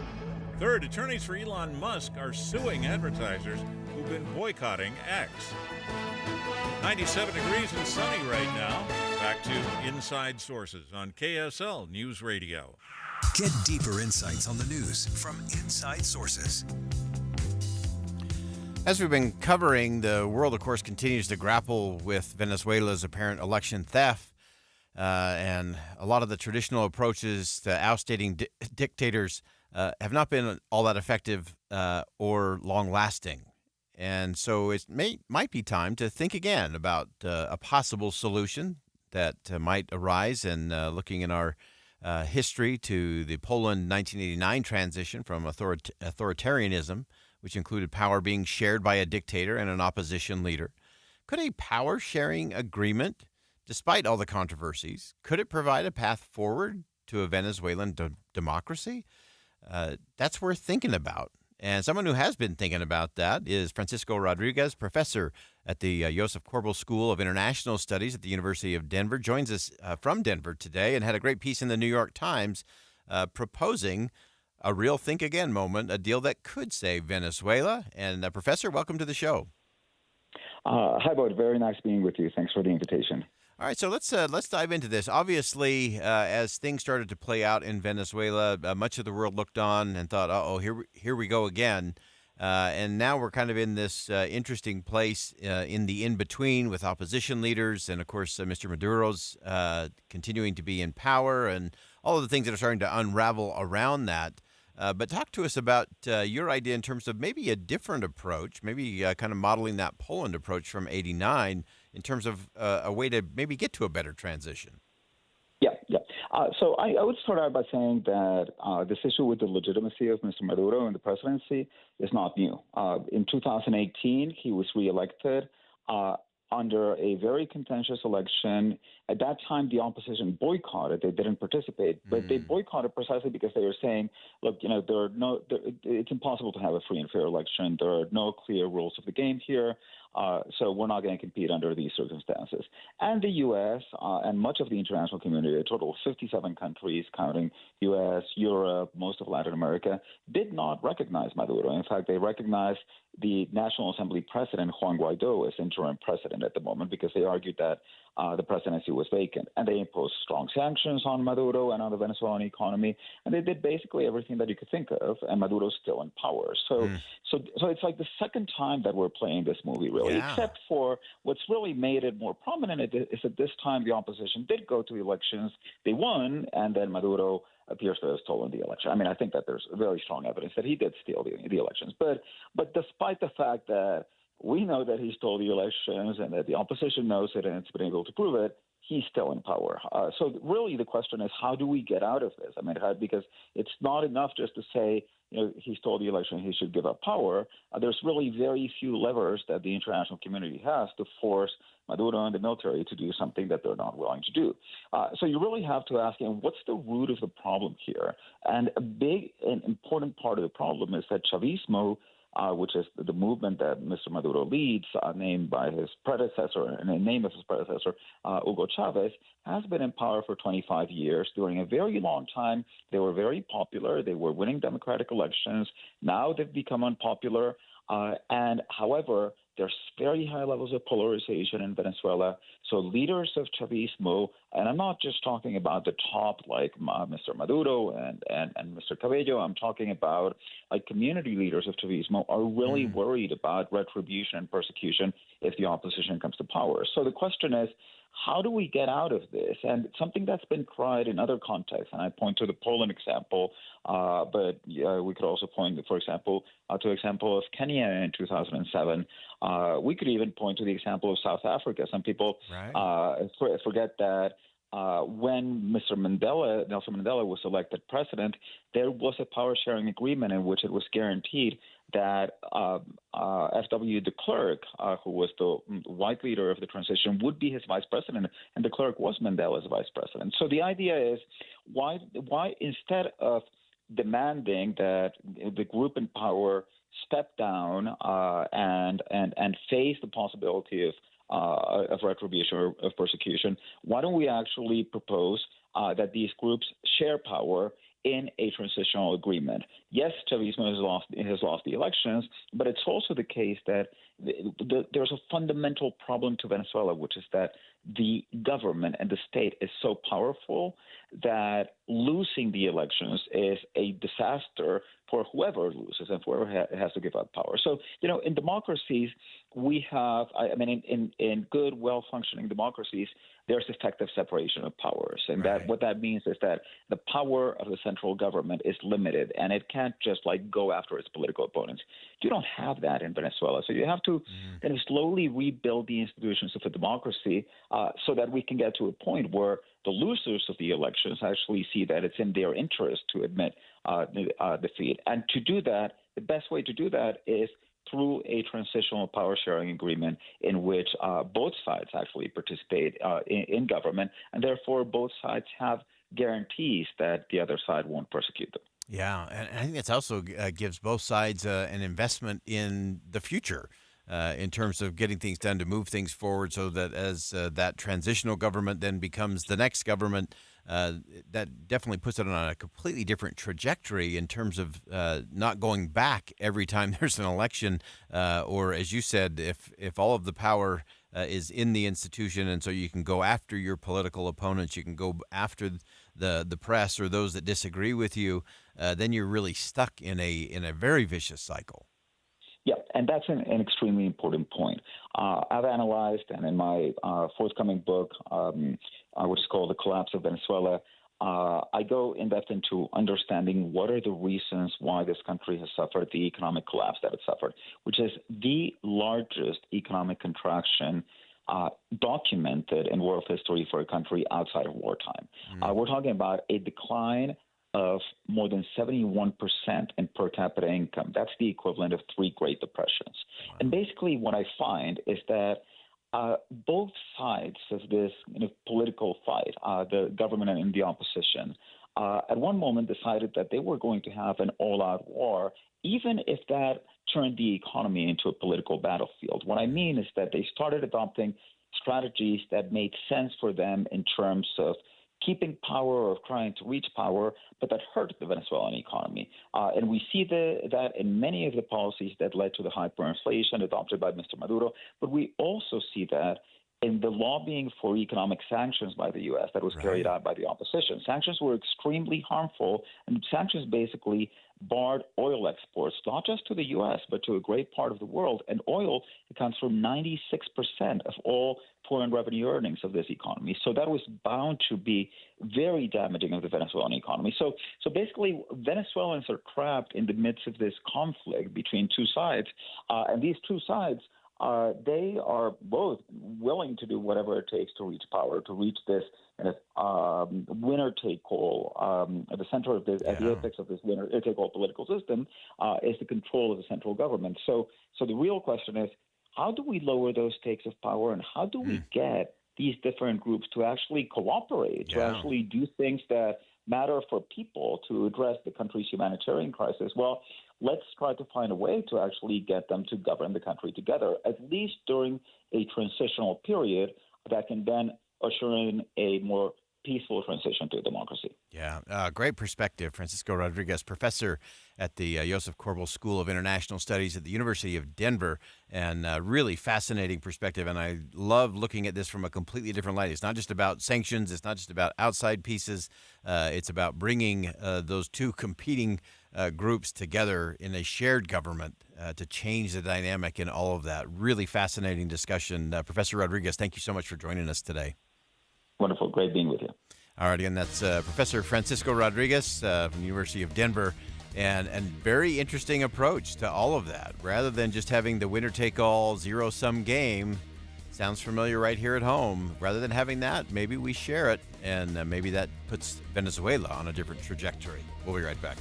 Third, attorneys for Elon Musk are suing advertisers who've been boycotting X. 97 degrees and sunny right now. Back to Inside Sources on KSL News Radio. Get deeper insights on the news from Inside Sources. As we've been covering, the world, of course, continues to grapple with Venezuela's apparent election theft. And a lot of the traditional approaches to ousting dictators have not been all that effective or long-lasting. And so it might be time to think again about a possible solution that might arise in looking in our history to the Poland 1989 transition from authoritarianism, which included power being shared by a dictator and an opposition leader. Could a power-sharing agreement, despite all the controversies, could it provide a path forward to a Venezuelan democracy? That's worth thinking about. And someone who has been thinking about that is Francisco Rodriguez, professor at the Joseph Korbel School of International Studies at the University of Denver. Joins us from Denver today and had a great piece in the New York Times proposing a real think again moment, a deal that could save Venezuela. And Professor, welcome to the show. Hi, Boyd. Very nice being with you. Thanks for the invitation. All right, so let's dive into this. Obviously, as things started to play out in Venezuela, much of the world looked on and thought, "Uh-oh, here we go again." And now we're kind of in this interesting place in the in-between with opposition leaders. And, of course, Mr. Maduro's continuing to be in power and all of the things that are starting to unravel around that. But talk to us about your idea in terms of maybe a different approach, maybe kind of modeling that Poland approach from '89 in terms of a way to maybe get to a better transition. Yeah. So I would start out by saying that this issue with the legitimacy of Mr. Maduro and the presidency is not new. In 2018, he was reelected under a very contentious election. At that time, the opposition boycotted. They didn't participate, but they boycotted precisely because they were saying, look, it's impossible to have a free and fair election. There are no clear rules of the game here. So we're not going to compete under these circumstances. And the U.S. And much of the international community, a total of 57 countries, counting U.S., Europe, most of Latin America, did not recognize Maduro. In fact, they recognized the National Assembly president, Juan Guaido, as interim president at the moment because they argued that the presidency was vacant. And they imposed strong sanctions on Maduro and on the Venezuelan economy. And they did basically everything that you could think of, and Maduro's still in power. So it's like the second time that we're playing this movie, really, except for what's really made it more prominent is that this time the opposition did go to elections. They won, and then Maduro appears to have stolen the election. I mean, I think that there's very strong evidence that he did steal the elections. But despite the fact that we know that he stole the elections and that the opposition knows it and it's been able to prove it, he's still in power. So really the question is, how do we get out of this? I mean, because it's not enough just to say, he stole the election, he should give up power. There's really very few levers that the international community has to force Maduro and the military to do something that they're not willing to do. So you really have to ask, what's the root of the problem here? And a big and important part of the problem is that Chavismo, which is the movement that Mr. Maduro leads, named by his predecessor, and the name of his predecessor, Hugo Chavez, has been in power for 25 years. During a very long time, they were very popular. They were winning democratic elections. Now they've become unpopular. And however, there's very high levels of polarization in Venezuela. So leaders of Chavismo, and I'm not just talking about the top like Mr. Maduro and Mr. Cabello, I'm talking about like community leaders of Chavismo are really worried about retribution and persecution if the opposition comes to power. So the question is, how do we get out of this? And something that's been tried in other contexts, and I point to the Poland example, but we could also point, for example, to the example of Kenya in 2007. We could even point to the example of South Africa. Some people forget that when Nelson Mandela was elected president, there was a power-sharing agreement in which it was guaranteed that F.W. de Klerk, who was the white leader of the transition, would be his vice president, and de Klerk was Mandela's vice president. So the idea is, why instead of demanding that the group in power step down and face the possibility of retribution or of persecution, why don't we actually propose that these groups share power in a transitional agreement? Yes, Chavismo has lost the elections, but it's also the case that there's a fundamental problem to Venezuela, which is that the government and the state is so powerful that losing the elections is a disaster for whoever loses and whoever has to give up power. So, in democracies, we have, in good, well-functioning democracies, there's effective separation of powers. And what that means is that the power of the central government is limited, and it can't just go after its political opponents. You don't have that in Venezuela. So you have to kind of slowly rebuild the institutions of a democracy so that we can get to a point where the losers of the elections actually see that it's in their interest to admit defeat. And to do that, the best way to do that is through a transitional power-sharing agreement in which both sides actually participate in government, and therefore both sides have guarantees that the other side won't persecute them. Yeah, and I think that also gives both sides an investment in the future in terms of getting things done to move things forward so that as that transitional government then becomes the next government, that definitely puts it on a completely different trajectory in terms of not going back every time there's an election, or as you said, if all of the power is in the institution, and so you can go after your political opponents, you can go after the press or those that disagree with you, then you're really stuck in a very vicious cycle. And that's an extremely important point. I've analyzed, and in my forthcoming book, which is called The Collapse of Venezuela, I go in depth into understanding what are the reasons why this country has suffered the economic collapse that it suffered, which is the largest economic contraction documented in world history for a country outside of wartime. We're talking about a decline of more than 71% in per capita income. That's the equivalent of 3 Great Depressions. And basically what I find is that both sides of this political fight, the government and the opposition, at one moment decided that they were going to have an all-out war, even if that turned the economy into a political battlefield. What I mean is that they started adopting strategies that made sense for them in terms of keeping power or trying to reach power, but that hurt the Venezuelan economy. And we see that in many of the policies that led to the hyperinflation adopted by Mr. Maduro, but we also see that in the lobbying for economic sanctions by the U.S. that was carried out by the opposition. Sanctions were extremely harmful, and sanctions basically barred oil exports, not just to the U.S., but to a great part of the world. And oil accounts for 96% of all foreign revenue earnings of this economy. So that was bound to be very damaging of the Venezuelan economy. So basically, Venezuelans are trapped in the midst of this conflict between two sides, and these two sides they are both willing to do whatever it takes to reach power, to reach this winner-take-all. At the center of this, at the apex of this winner-take-all political system, is the control of the central government. So the real question is, how do we lower those stakes of power, and how do we get these different groups to actually cooperate, to actually do things that matter for people to address the country's humanitarian crisis? Well, let's try to find a way to actually get them to govern the country together, at least during a transitional period that can then usher in a more peaceful transition to democracy. Yeah, great perspective. Francisco Rodriguez, professor at the Joseph Korbel School of International Studies at the University of Denver, and really fascinating perspective. And I love looking at this from a completely different light. It's not just about sanctions. It's not just about outside pieces. It's about bringing those two competing groups together in a shared government to change the dynamic in all of that. Really fascinating discussion. Professor Rodriguez, thank you so much for joining us today. Wonderful. Great being with you. All right, again, that's Professor Francisco Rodriguez from the University of Denver, and very interesting approach to all of that. Rather than just having the winner-take-all, zero-sum game, sounds familiar right here at home. Rather than having that, maybe we share it, and maybe that puts Venezuela on a different trajectory. We'll be right back.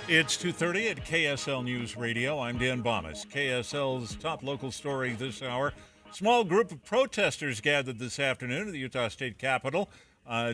It's 2:30 at KSL News Radio. I'm Dan Bomas. KSL's top local story this hour. Small group of protesters gathered this afternoon at the Utah State Capitol,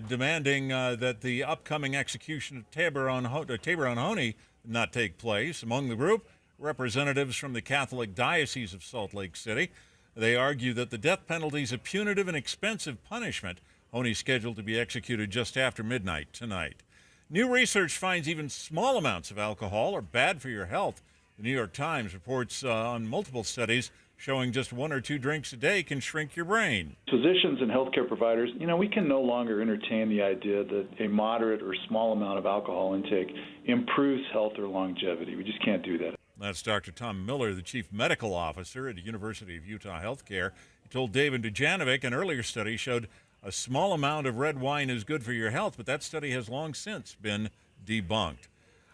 demanding that the upcoming execution of Tabor Onhoney not take place. Among the group, representatives from the Catholic Diocese of Salt Lake City. They argue that the death penalty is a punitive and expensive punishment. Only scheduled to be executed just after midnight tonight. New research finds even small amounts of alcohol are bad for your health. The New York Times reports on multiple studies showing just 1 or 2 drinks a day can shrink your brain. Physicians and healthcare providers, we can no longer entertain the idea that a moderate or small amount of alcohol intake improves health or longevity. We just can't do that. That's Dr. Tom Miller, the chief medical officer at the University of Utah Healthcare. He told David Dujanovic an earlier study showed a small amount of red wine is good for your health, but that study has long since been debunked.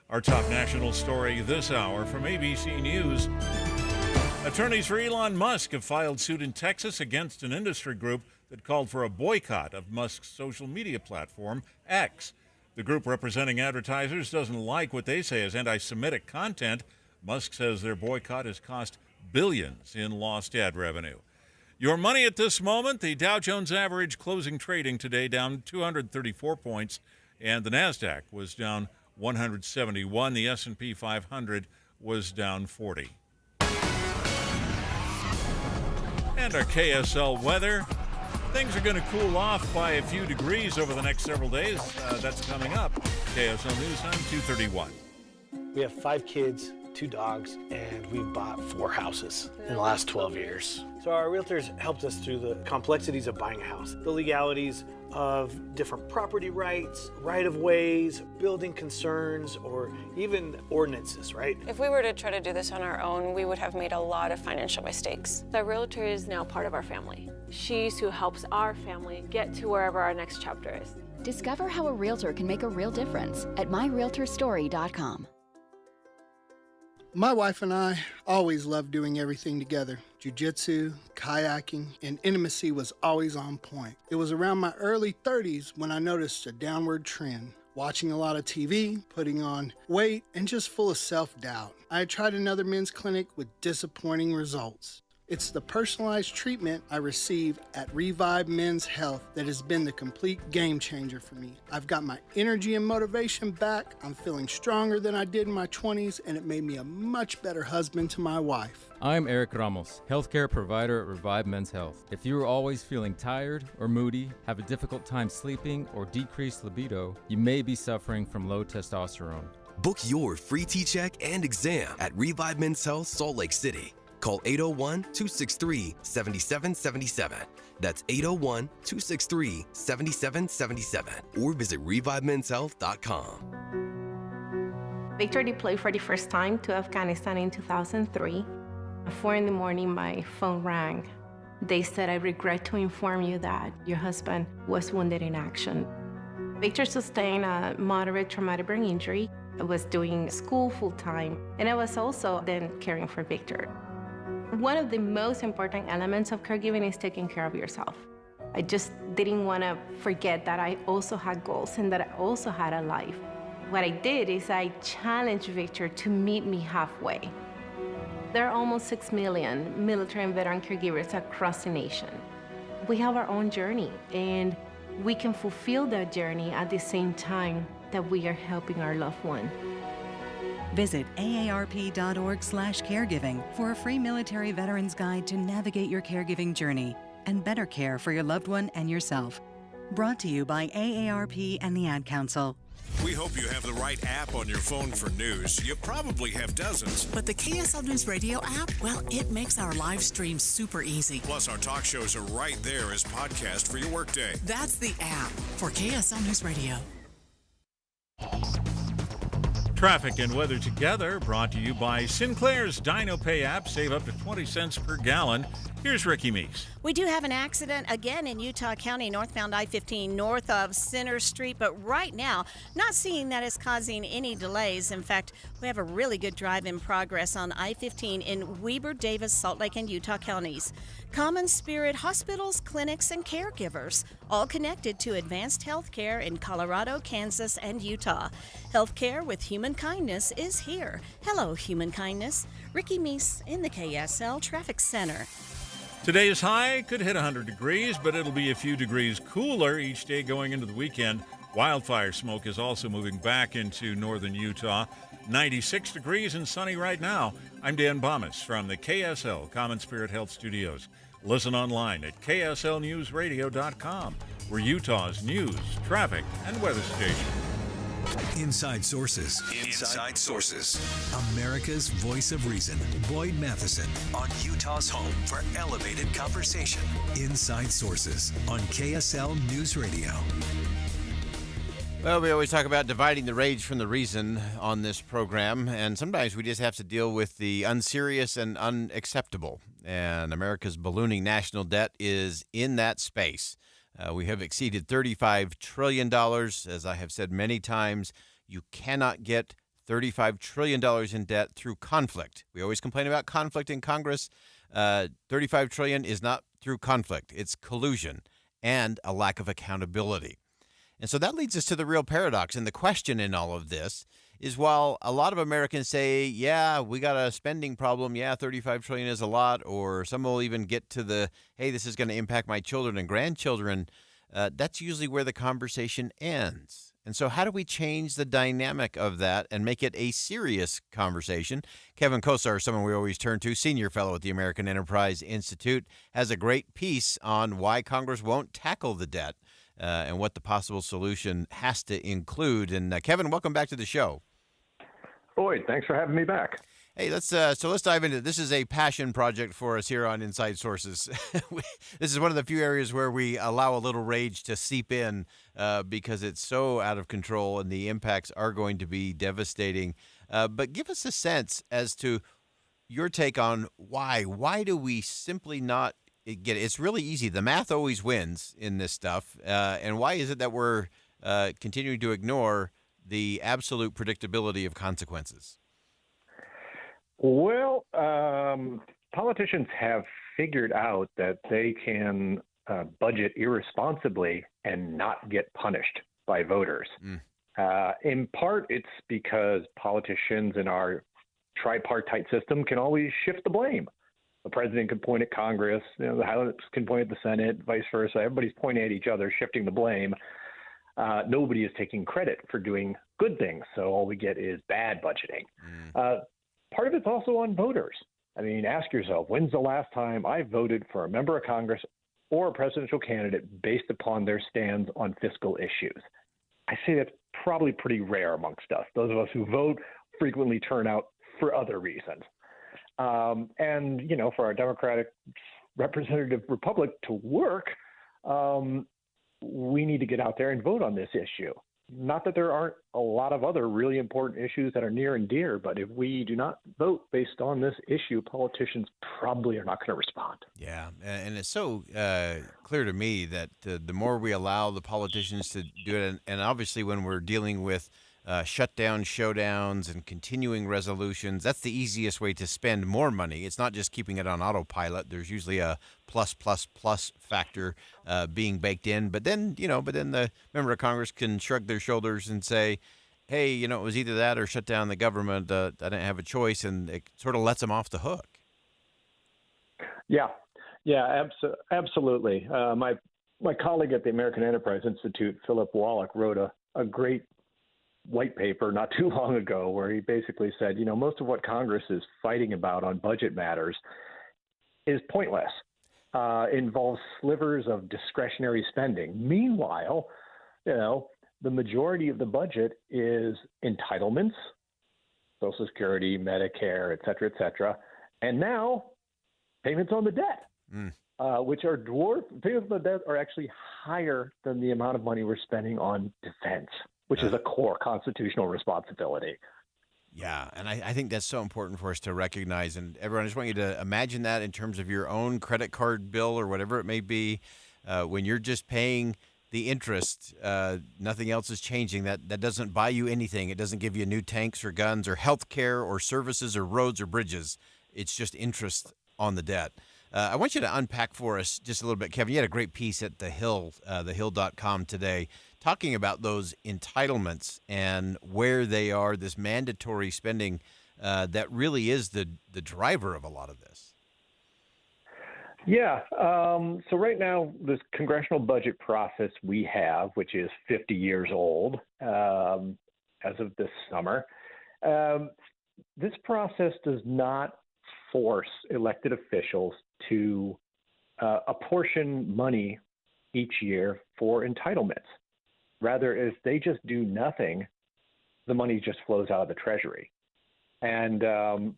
Our top national story this hour from ABC News. Attorneys for Elon Musk have filed suit in Texas against an industry group that called for a boycott of Musk's social media platform, X. The group representing advertisers doesn't like what they say is anti-Semitic content. Musk says their boycott has cost billions in lost ad revenue. Your money at this moment, the Dow Jones average closing trading today down 234 points, and the NASDAQ was down 171. The S&P 500 was down 40. And our KSL weather. Things are going to cool off by a few degrees over the next several days. That's coming up. KSL News Time, 2:31. We have 5 kids, 2 dogs, and we've bought 4 houses in the last 12 years. So our realtors helped us through the complexities of buying a house, the legalities of different property rights, right-of-ways, building concerns, or even ordinances, right? If we were to try to do this on our own, we would have made a lot of financial mistakes. The realtor is now part of our family. She's who helps our family get to wherever our next chapter is. Discover how a realtor can make a real difference at myrealtorstory.com. My wife and I always loved doing everything together. Jiu-jitsu, kayaking, and intimacy was always on point. It was around my early 30s when I noticed a downward trend. Watching a lot of TV, putting on weight, and just full of self-doubt. I had tried another men's clinic with disappointing results. It's the personalized treatment I receive at Revive Men's Health that has been the complete game changer for me. I've got my energy and motivation back, I'm feeling stronger than I did in my 20s, and it made me a much better husband to my wife. I'm Eric Ramos, healthcare provider at Revive Men's Health. If you are always feeling tired or moody, have a difficult time sleeping, or decreased libido, you may be suffering from low testosterone. Book your free T-check and exam at Revive Men's Health, Salt Lake City. Call 801-263-7777. That's 801-263-7777. Or visit ReviveMen'sHealth.com. Victor deployed for the first time to Afghanistan in 2003. At 4 in the morning, my phone rang. They said, "I regret to inform you that your husband was wounded in action." Victor sustained a moderate traumatic brain injury. I was doing school full-time, and I was also then caring for Victor. One of the most important elements of caregiving is taking care of yourself. I just didn't want to forget that I also had goals and that I also had a life. What I did is I challenged Victor to meet me halfway. There are almost 6 million military and veteran caregivers across the nation. We have our own journey, and we can fulfill that journey at the same time that we are helping our loved one. Visit aarp.org/caregiving for a free military veterans guide to navigate your caregiving journey and better care for your loved one and yourself. Brought to you by AARP and the Ad Council. We hope you have the right app on your phone for news. You probably have dozens. But the KSL News Radio app, well, it makes our live stream super easy. Plus, our talk shows are right there as podcast for your workday. That's the app for KSL News Radio. Traffic and weather together, brought to you by Sinclair's DinoPay app. Save up to 20 cents per gallon. Here's Ricky Meeks. We do have an accident again in Utah County, northbound I-15, north of Center Street. But right now, not seeing that it's causing any delays. In fact, we have a really good drive in progress on I-15 in Weber, Davis, Salt Lake, and Utah counties. Common Spirit hospitals, clinics, and caregivers, all connected to advanced health care in Colorado, Kansas, and Utah. Healthcare with human kindness is here. Hello, human kindness. Ricky Meese in the KSL Traffic Center. Today's high could hit 100 degrees, but it'll be a few degrees cooler each day going into the weekend. Wildfire smoke is also moving back into northern Utah. 96 degrees and sunny right now. I'm Dan Bomas from the KSL Common Spirit Health Studios. Listen online at kslnewsradio.com. We're Utah's news, traffic, and weather station. Inside Sources. Inside Sources. America's voice of reason. Boyd Matheson on Utah's home for elevated conversation. Inside Sources on KSL News Radio. Well, we always talk about dividing the rage from the reason on this program, and sometimes we just have to deal with the unserious and unacceptable. And America's ballooning national debt is in that space. We have exceeded $35 trillion. As I have said many times, you cannot get $35 trillion in debt through conflict. We always complain about conflict in Congress. $35 trillion is not through conflict. It's collusion and a lack of accountability. And so that leads us to the real paradox. And the question in all of this is, while a lot of Americans say, yeah, we got a spending problem, yeah, $35 trillion is a lot, or some will even get to the, hey, this is going to impact my children and grandchildren, that's usually where the conversation ends. And so how do we change the dynamic of that and make it a serious conversation? Kevin Kosar, someone we always turn to, senior fellow at the American Enterprise Institute, has a great piece on why Congress won't tackle the debt. And what the possible solution has to include. And Kevin, welcome back to the show. Boyd, thanks for having me back. Hey, let's dive into it. This is a passion project for us here on Inside Sources. This is one of the few areas where we allow a little rage to seep in because it's so out of control and the impacts are going to be devastating. But give us a sense as to your take on why. Why do we simply not get it? It's really easy. The math always wins in this stuff. And why is it that we're continuing to ignore the absolute predictability of consequences? Well, politicians have figured out that they can budget irresponsibly and not get punished by voters. In part, it's because politicians in our tripartite system can always shift the blame. The president can point at Congress, the House can point at the Senate, vice versa. Everybody's pointing at each other, shifting the blame. Nobody is taking credit for doing good things, so all we get is bad budgeting. Part of it's also on voters. I mean, ask yourself, when's the last time I voted for a member of Congress or a presidential candidate based upon their stands on fiscal issues? I say that's probably pretty rare amongst us. Those of us who vote frequently turn out for other reasons. And, for our democratic representative republic to work, we need to get out there and vote on this issue. Not that there aren't a lot of other really important issues that are near and dear, but if we do not vote based on this issue, politicians probably are not going to respond. Yeah, and it's so clear to me that the more we allow the politicians to do it, and obviously when we're dealing with shutdown showdowns and continuing resolutions, that's the easiest way to spend more money. It's not just keeping it on autopilot. There's usually a plus factor being baked in. But then the member of Congress can shrug their shoulders and say, hey, it was either that or shut down the government. I didn't have a choice, and it sort of lets them off the hook. Yeah, absolutely. My colleague at the American Enterprise Institute, Philip Wallach, wrote a great white paper not too long ago where he basically said, most of what Congress is fighting about on budget matters is pointless, involves slivers of discretionary spending. Meanwhile, the majority of the budget is entitlements, Social Security, Medicare, et cetera, and now payments on the debt, which are payments on the debt are actually higher than the amount of money we're spending on defense, which is a core constitutional responsibility. Yeah, and I think that's so important for us to recognize. And everyone, I just want you to imagine that in terms of your own credit card bill or whatever it may be. When you're just paying the interest, nothing else is changing. That doesn't buy you anything. It doesn't give you new tanks or guns or health care or services or roads or bridges. It's just interest on the debt. I want you to unpack for us just a little bit, Kevin. You had a great piece at The Hill, thehill.com today, talking about those entitlements and where they are, this mandatory spending that really is the driver of a lot of this. Yeah. So right now, this congressional budget process we have, which is 50 years old as of this summer, this process does not force elected officials to apportion money each year for entitlements. Rather, if they just do nothing, the money just flows out of the Treasury. And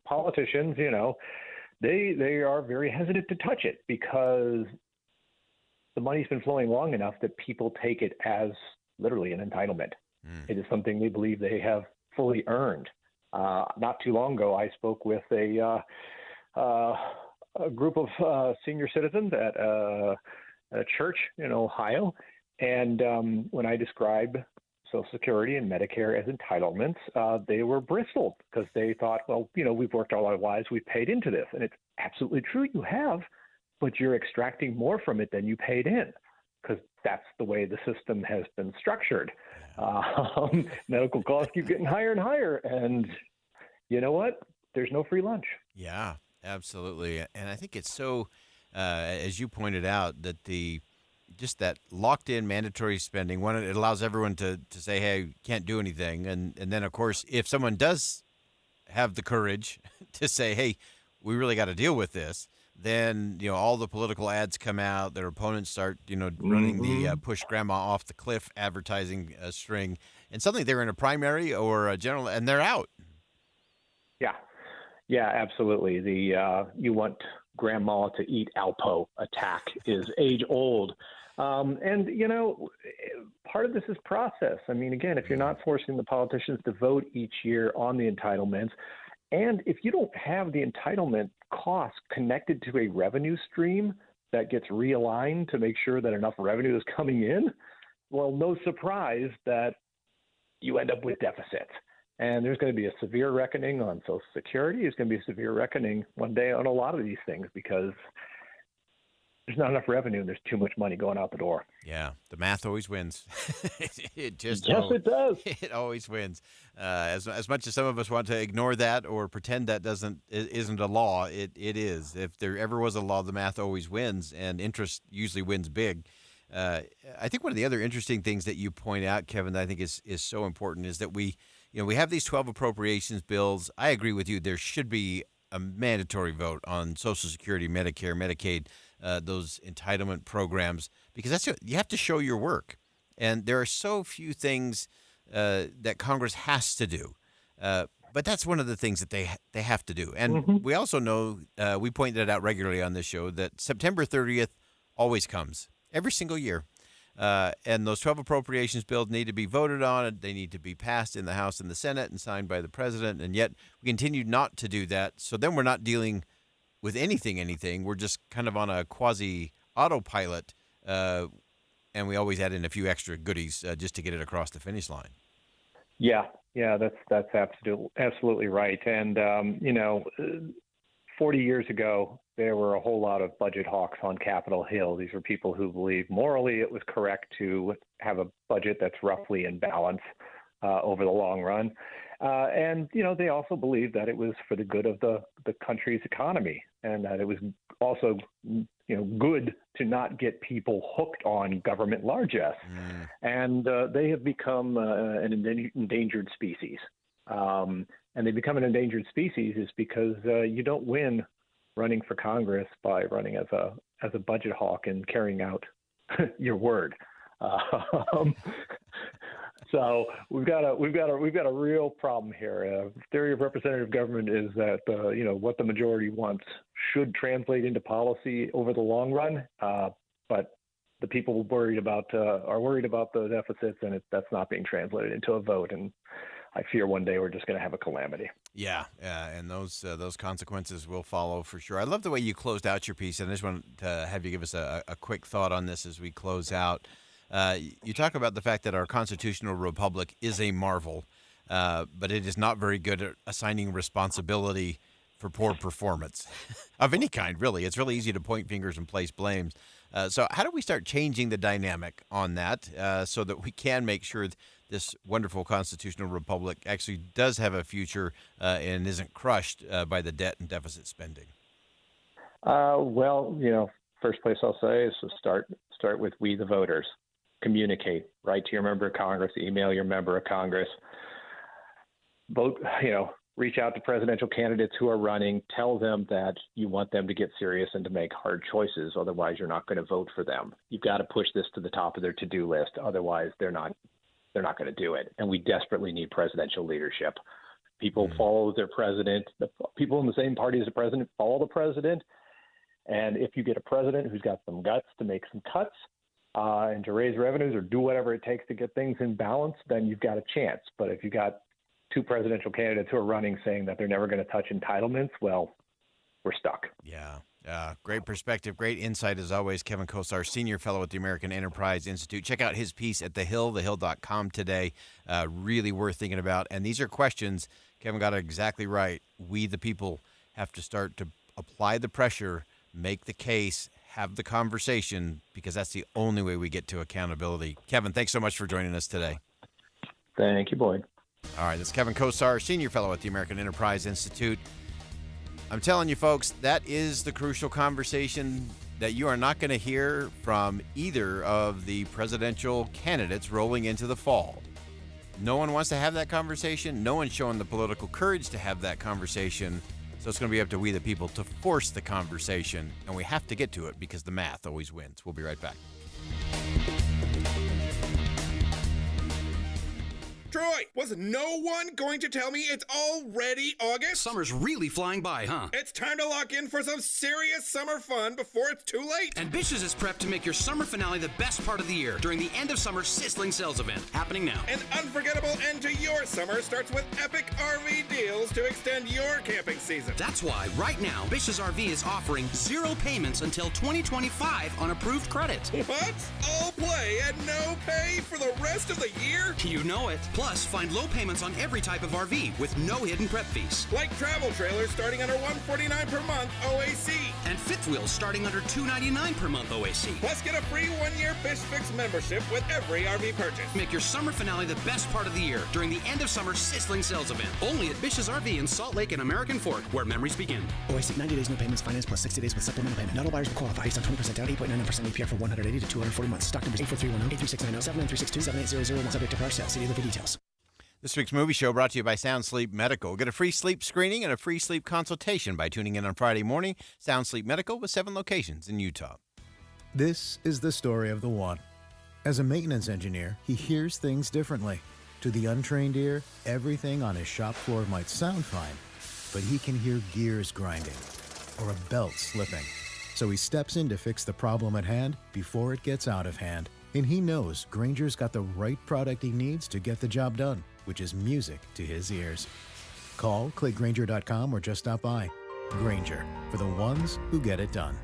politicians, they are very hesitant to touch it because the money's been flowing long enough that people take it as literally an entitlement. It is something they believe they have fully earned. Not too long ago, I spoke with a group of senior citizens at a church in Ohio. And when I described Social Security and Medicare as entitlements, they were bristled because they thought, well, we've worked all our lives, we've paid into this. And it's absolutely true, you have, but you're extracting more from it than you paid in because that's the way the system has been structured. Medical costs keep getting higher and higher. And you know what? There's no free lunch. Yeah, absolutely. And I think it's so, as you pointed out, that just that locked-in mandatory spending, one, it allows everyone to say, hey, can't do anything. And then, of course, if someone does have the courage to say, hey, we really got to deal with this, then, all the political ads come out, their opponents start, running the push grandma off the cliff advertising string. And suddenly they're in a primary or a general, and they're out. Yeah, absolutely. The you want grandma to eat Alpo attack is age old. And, part of this is process. I mean, again, if you're not forcing the politicians to vote each year on the entitlements, and if you don't have the entitlement cost connected to a revenue stream that gets realigned to make sure that enough revenue is coming in, well, no surprise that you end up with deficits. And there's going to be a severe reckoning on Social Security. There's going to be a severe reckoning one day on a lot of these things because there's not enough revenue and there's too much money going out the door. Yeah, the math always wins. It just it does. It always wins. As much as some of us want to ignore that or pretend that isn't a law, it is. If there ever was a law, the math always wins, and interest usually wins big. I think one of the other interesting things that you point out, Kevin, that I think is so important is that we have these 12 appropriations bills. I agree with you. There should be a mandatory vote on Social Security, Medicare, Medicaid, those entitlement programs, because you have to show your work. And there are so few things that Congress has to do. But that's one of the things that they have to do. And we also know, we pointed it out regularly on this show, that September 30th always comes, every single year. And those 12 appropriations bills need to be voted on. They need to be passed in the House and the Senate and signed by the president. And yet we continue not to do that. So then we're not dealing with anything. We're just kind of on a quasi-autopilot. And we always add in a few extra goodies just to get it across the finish line. Yeah, that's absolutely right. And, 40 years ago, there were a whole lot of budget hawks on Capitol Hill. These were people who believed morally it was correct to have a budget that's roughly in balance over the long run. And they also believed that it was for the good of the country's economy, and that it was also, good to not get people hooked on government largesse. And they have become an endangered species. And they become an endangered species is because you don't win running for Congress by running as a budget hawk and carrying out your word. So we've got a real problem here. Theory of representative government is that what the majority wants should translate into policy over the long run, but the people are worried about the deficits, and that's not being translated into a vote. And I fear one day we're just going to have a calamity. Yeah, and those consequences will follow for sure. I love the way you closed out your piece, and I just want to have you give us a quick thought on this as we close out. You talk about the fact that our constitutional republic is a marvel, but it is not very good at assigning responsibility for poor performance of any kind, really. It's really easy to point fingers and place blames. So how do we start changing the dynamic on that so that we can make sure this wonderful constitutional republic actually does have a future and isn't crushed by the debt and deficit spending? First place I'll say is to start with we the voters. Communicate. Write to your member of Congress. Email your member of Congress. Vote. Reach out to presidential candidates who are running. Tell them that you want them to get serious and to make hard choices. Otherwise, you're not going to vote for them. You've got to push this to the top of their to-do list. Otherwise, they're not going to do it. And we desperately need presidential leadership. People follow their president. The people in the same party as the president follow the president. And if you get a president who's got some guts to make some cuts and to raise revenues or do whatever it takes to get things in balance, then you've got a chance. But if you got two presidential candidates who are running saying that they're never going to touch entitlements, well, we're stuck. Yeah. Great perspective, great insight as always. Kevin Kosar, Senior Fellow at the American Enterprise Institute. Check out his piece at The Hill, thehill.com today. Really worth thinking about. And these are questions, Kevin got it exactly right. We, the people, have to start to apply the pressure, make the case, have the conversation, because that's the only way we get to accountability. Kevin, thanks so much for joining us today. Thank you, Boyd. All right, that's Kevin Kosar, Senior Fellow at the American Enterprise Institute. I'm telling you, folks, that is the crucial conversation that you are not going to hear from either of the presidential candidates rolling into the fall. No one wants to have that conversation. No one's showing the political courage to have that conversation. So it's going to be up to we the people to force the conversation, and we have to get to it because the math always wins. We'll be right back. Troy, was no one going to tell me it's already August? Summer's really flying by, huh? It's time to lock in for some serious summer fun before it's too late. And Bish's is prepped to make your summer finale the best part of the year during the end of summer sizzling sales event happening now. An unforgettable end to your summer starts with epic RV deals to extend your camping season. That's why right now Bish's RV is offering 0 payments until 2025 on approved credit. What? All play and no pay for the rest of the year? You know it. Plus, find low payments on every type of RV with no hidden prep fees. Like travel trailers starting under $149 per month OAC. And fifth wheels starting under $299 per month OAC. Plus, get a free 1-year Bish Fix membership with every RV purchase. Make your summer finale the best part of the year during the end of summer sizzling sales event. Only at Bish's RV in Salt Lake and American Fork, where memories begin. OAC 90 days no payments, finance plus 60 days with supplemental payment. Not all buyers will qualify. Based on 20% down, 8.99% APR for 180 to 240 months. Stock numbers 84310, 83690, 79362, 7800, subject to prior sale. See dealer for details. This week's movie show brought to you by Sound Sleep Medical. Get a free sleep screening and a free sleep consultation by tuning in on Friday morning. Sound Sleep Medical with 7 locations in Utah. This is the story of the one. As a maintenance engineer, he hears things differently. To the untrained ear, everything on his shop floor might sound fine, but he can hear gears grinding or a belt slipping. So he steps in to fix the problem at hand before it gets out of hand. And he knows Grainger's got the right product he needs to get the job done, which is music to his ears. Call, click Grainger.com, or just stop by. Grainger, for the ones who get it done.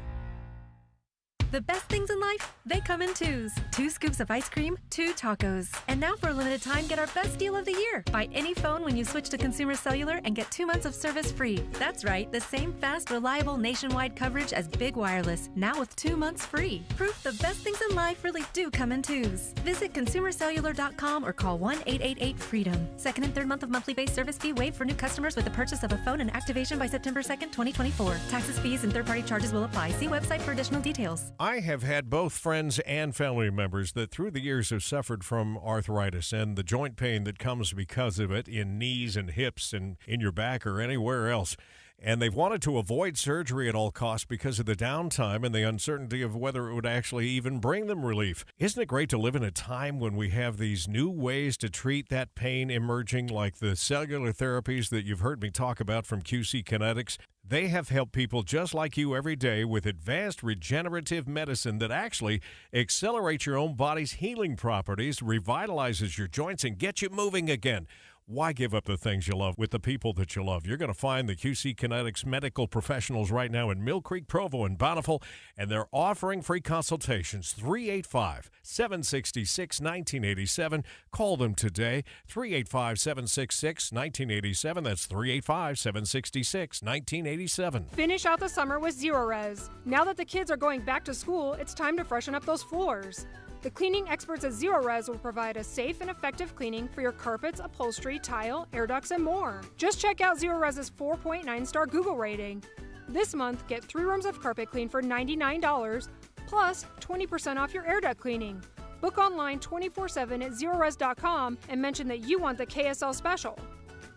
The best things in life, they come in twos. 2 scoops of ice cream, 2 tacos. And now for a limited time, get our best deal of the year. Buy any phone when you switch to Consumer Cellular and get 2 months of service free. That's right, the same fast, reliable nationwide coverage as Big Wireless, now with 2 months free. Proof the best things in life really do come in twos. Visit ConsumerCellular.com or call 1-888-FREEDOM. Second and third month of monthly base service fee waived for new customers with the purchase of a phone and activation by September 2nd, 2024. Taxes, fees, and third-party charges will apply. See website for additional details. I have had both friends and family members that through the years have suffered from arthritis and the joint pain that comes because of it in knees and hips and in your back or anywhere else. And they've wanted to avoid surgery at all costs because of the downtime and the uncertainty of whether it would actually even bring them relief. Isn't it great to live in a time when we have these new ways to treat that pain emerging, like the cellular therapies that you've heard me talk about from QC Kinetics? They have helped people just like you every day with advanced regenerative medicine that actually accelerates your own body's healing properties, revitalizes your joints, and gets you moving again. Why give up the things you love with the people that you love? You're going to find the QC Kinetics medical professionals right now in Mill Creek, Provo, and Bountiful, and they're offering free consultations. 385-766-1987. Call them today. 385-766-1987. That's 385-766-1987. Finish out the summer with Zero Res. Now that the kids are going back to school, it's time to freshen up those floors. The cleaning experts at Zero Res will provide a safe and effective cleaning for your carpets, upholstery, tile, air ducts, and more. Just check out Zero Res's 4.9-star Google rating. This month, get 3 rooms of carpet clean for $99, plus 20% off your air duct cleaning. Book online 24/7 at ZeroRes.com and mention that you want the KSL special.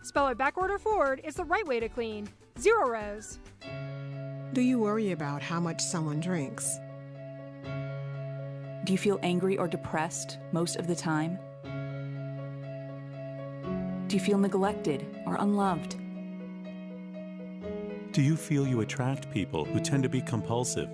Spell it backward or forward, it's the right way to clean. Zero Res. Do you worry about how much someone drinks? Do you feel angry or depressed most of the time? Do you feel neglected or unloved? Do you feel you attract people who tend to be compulsive,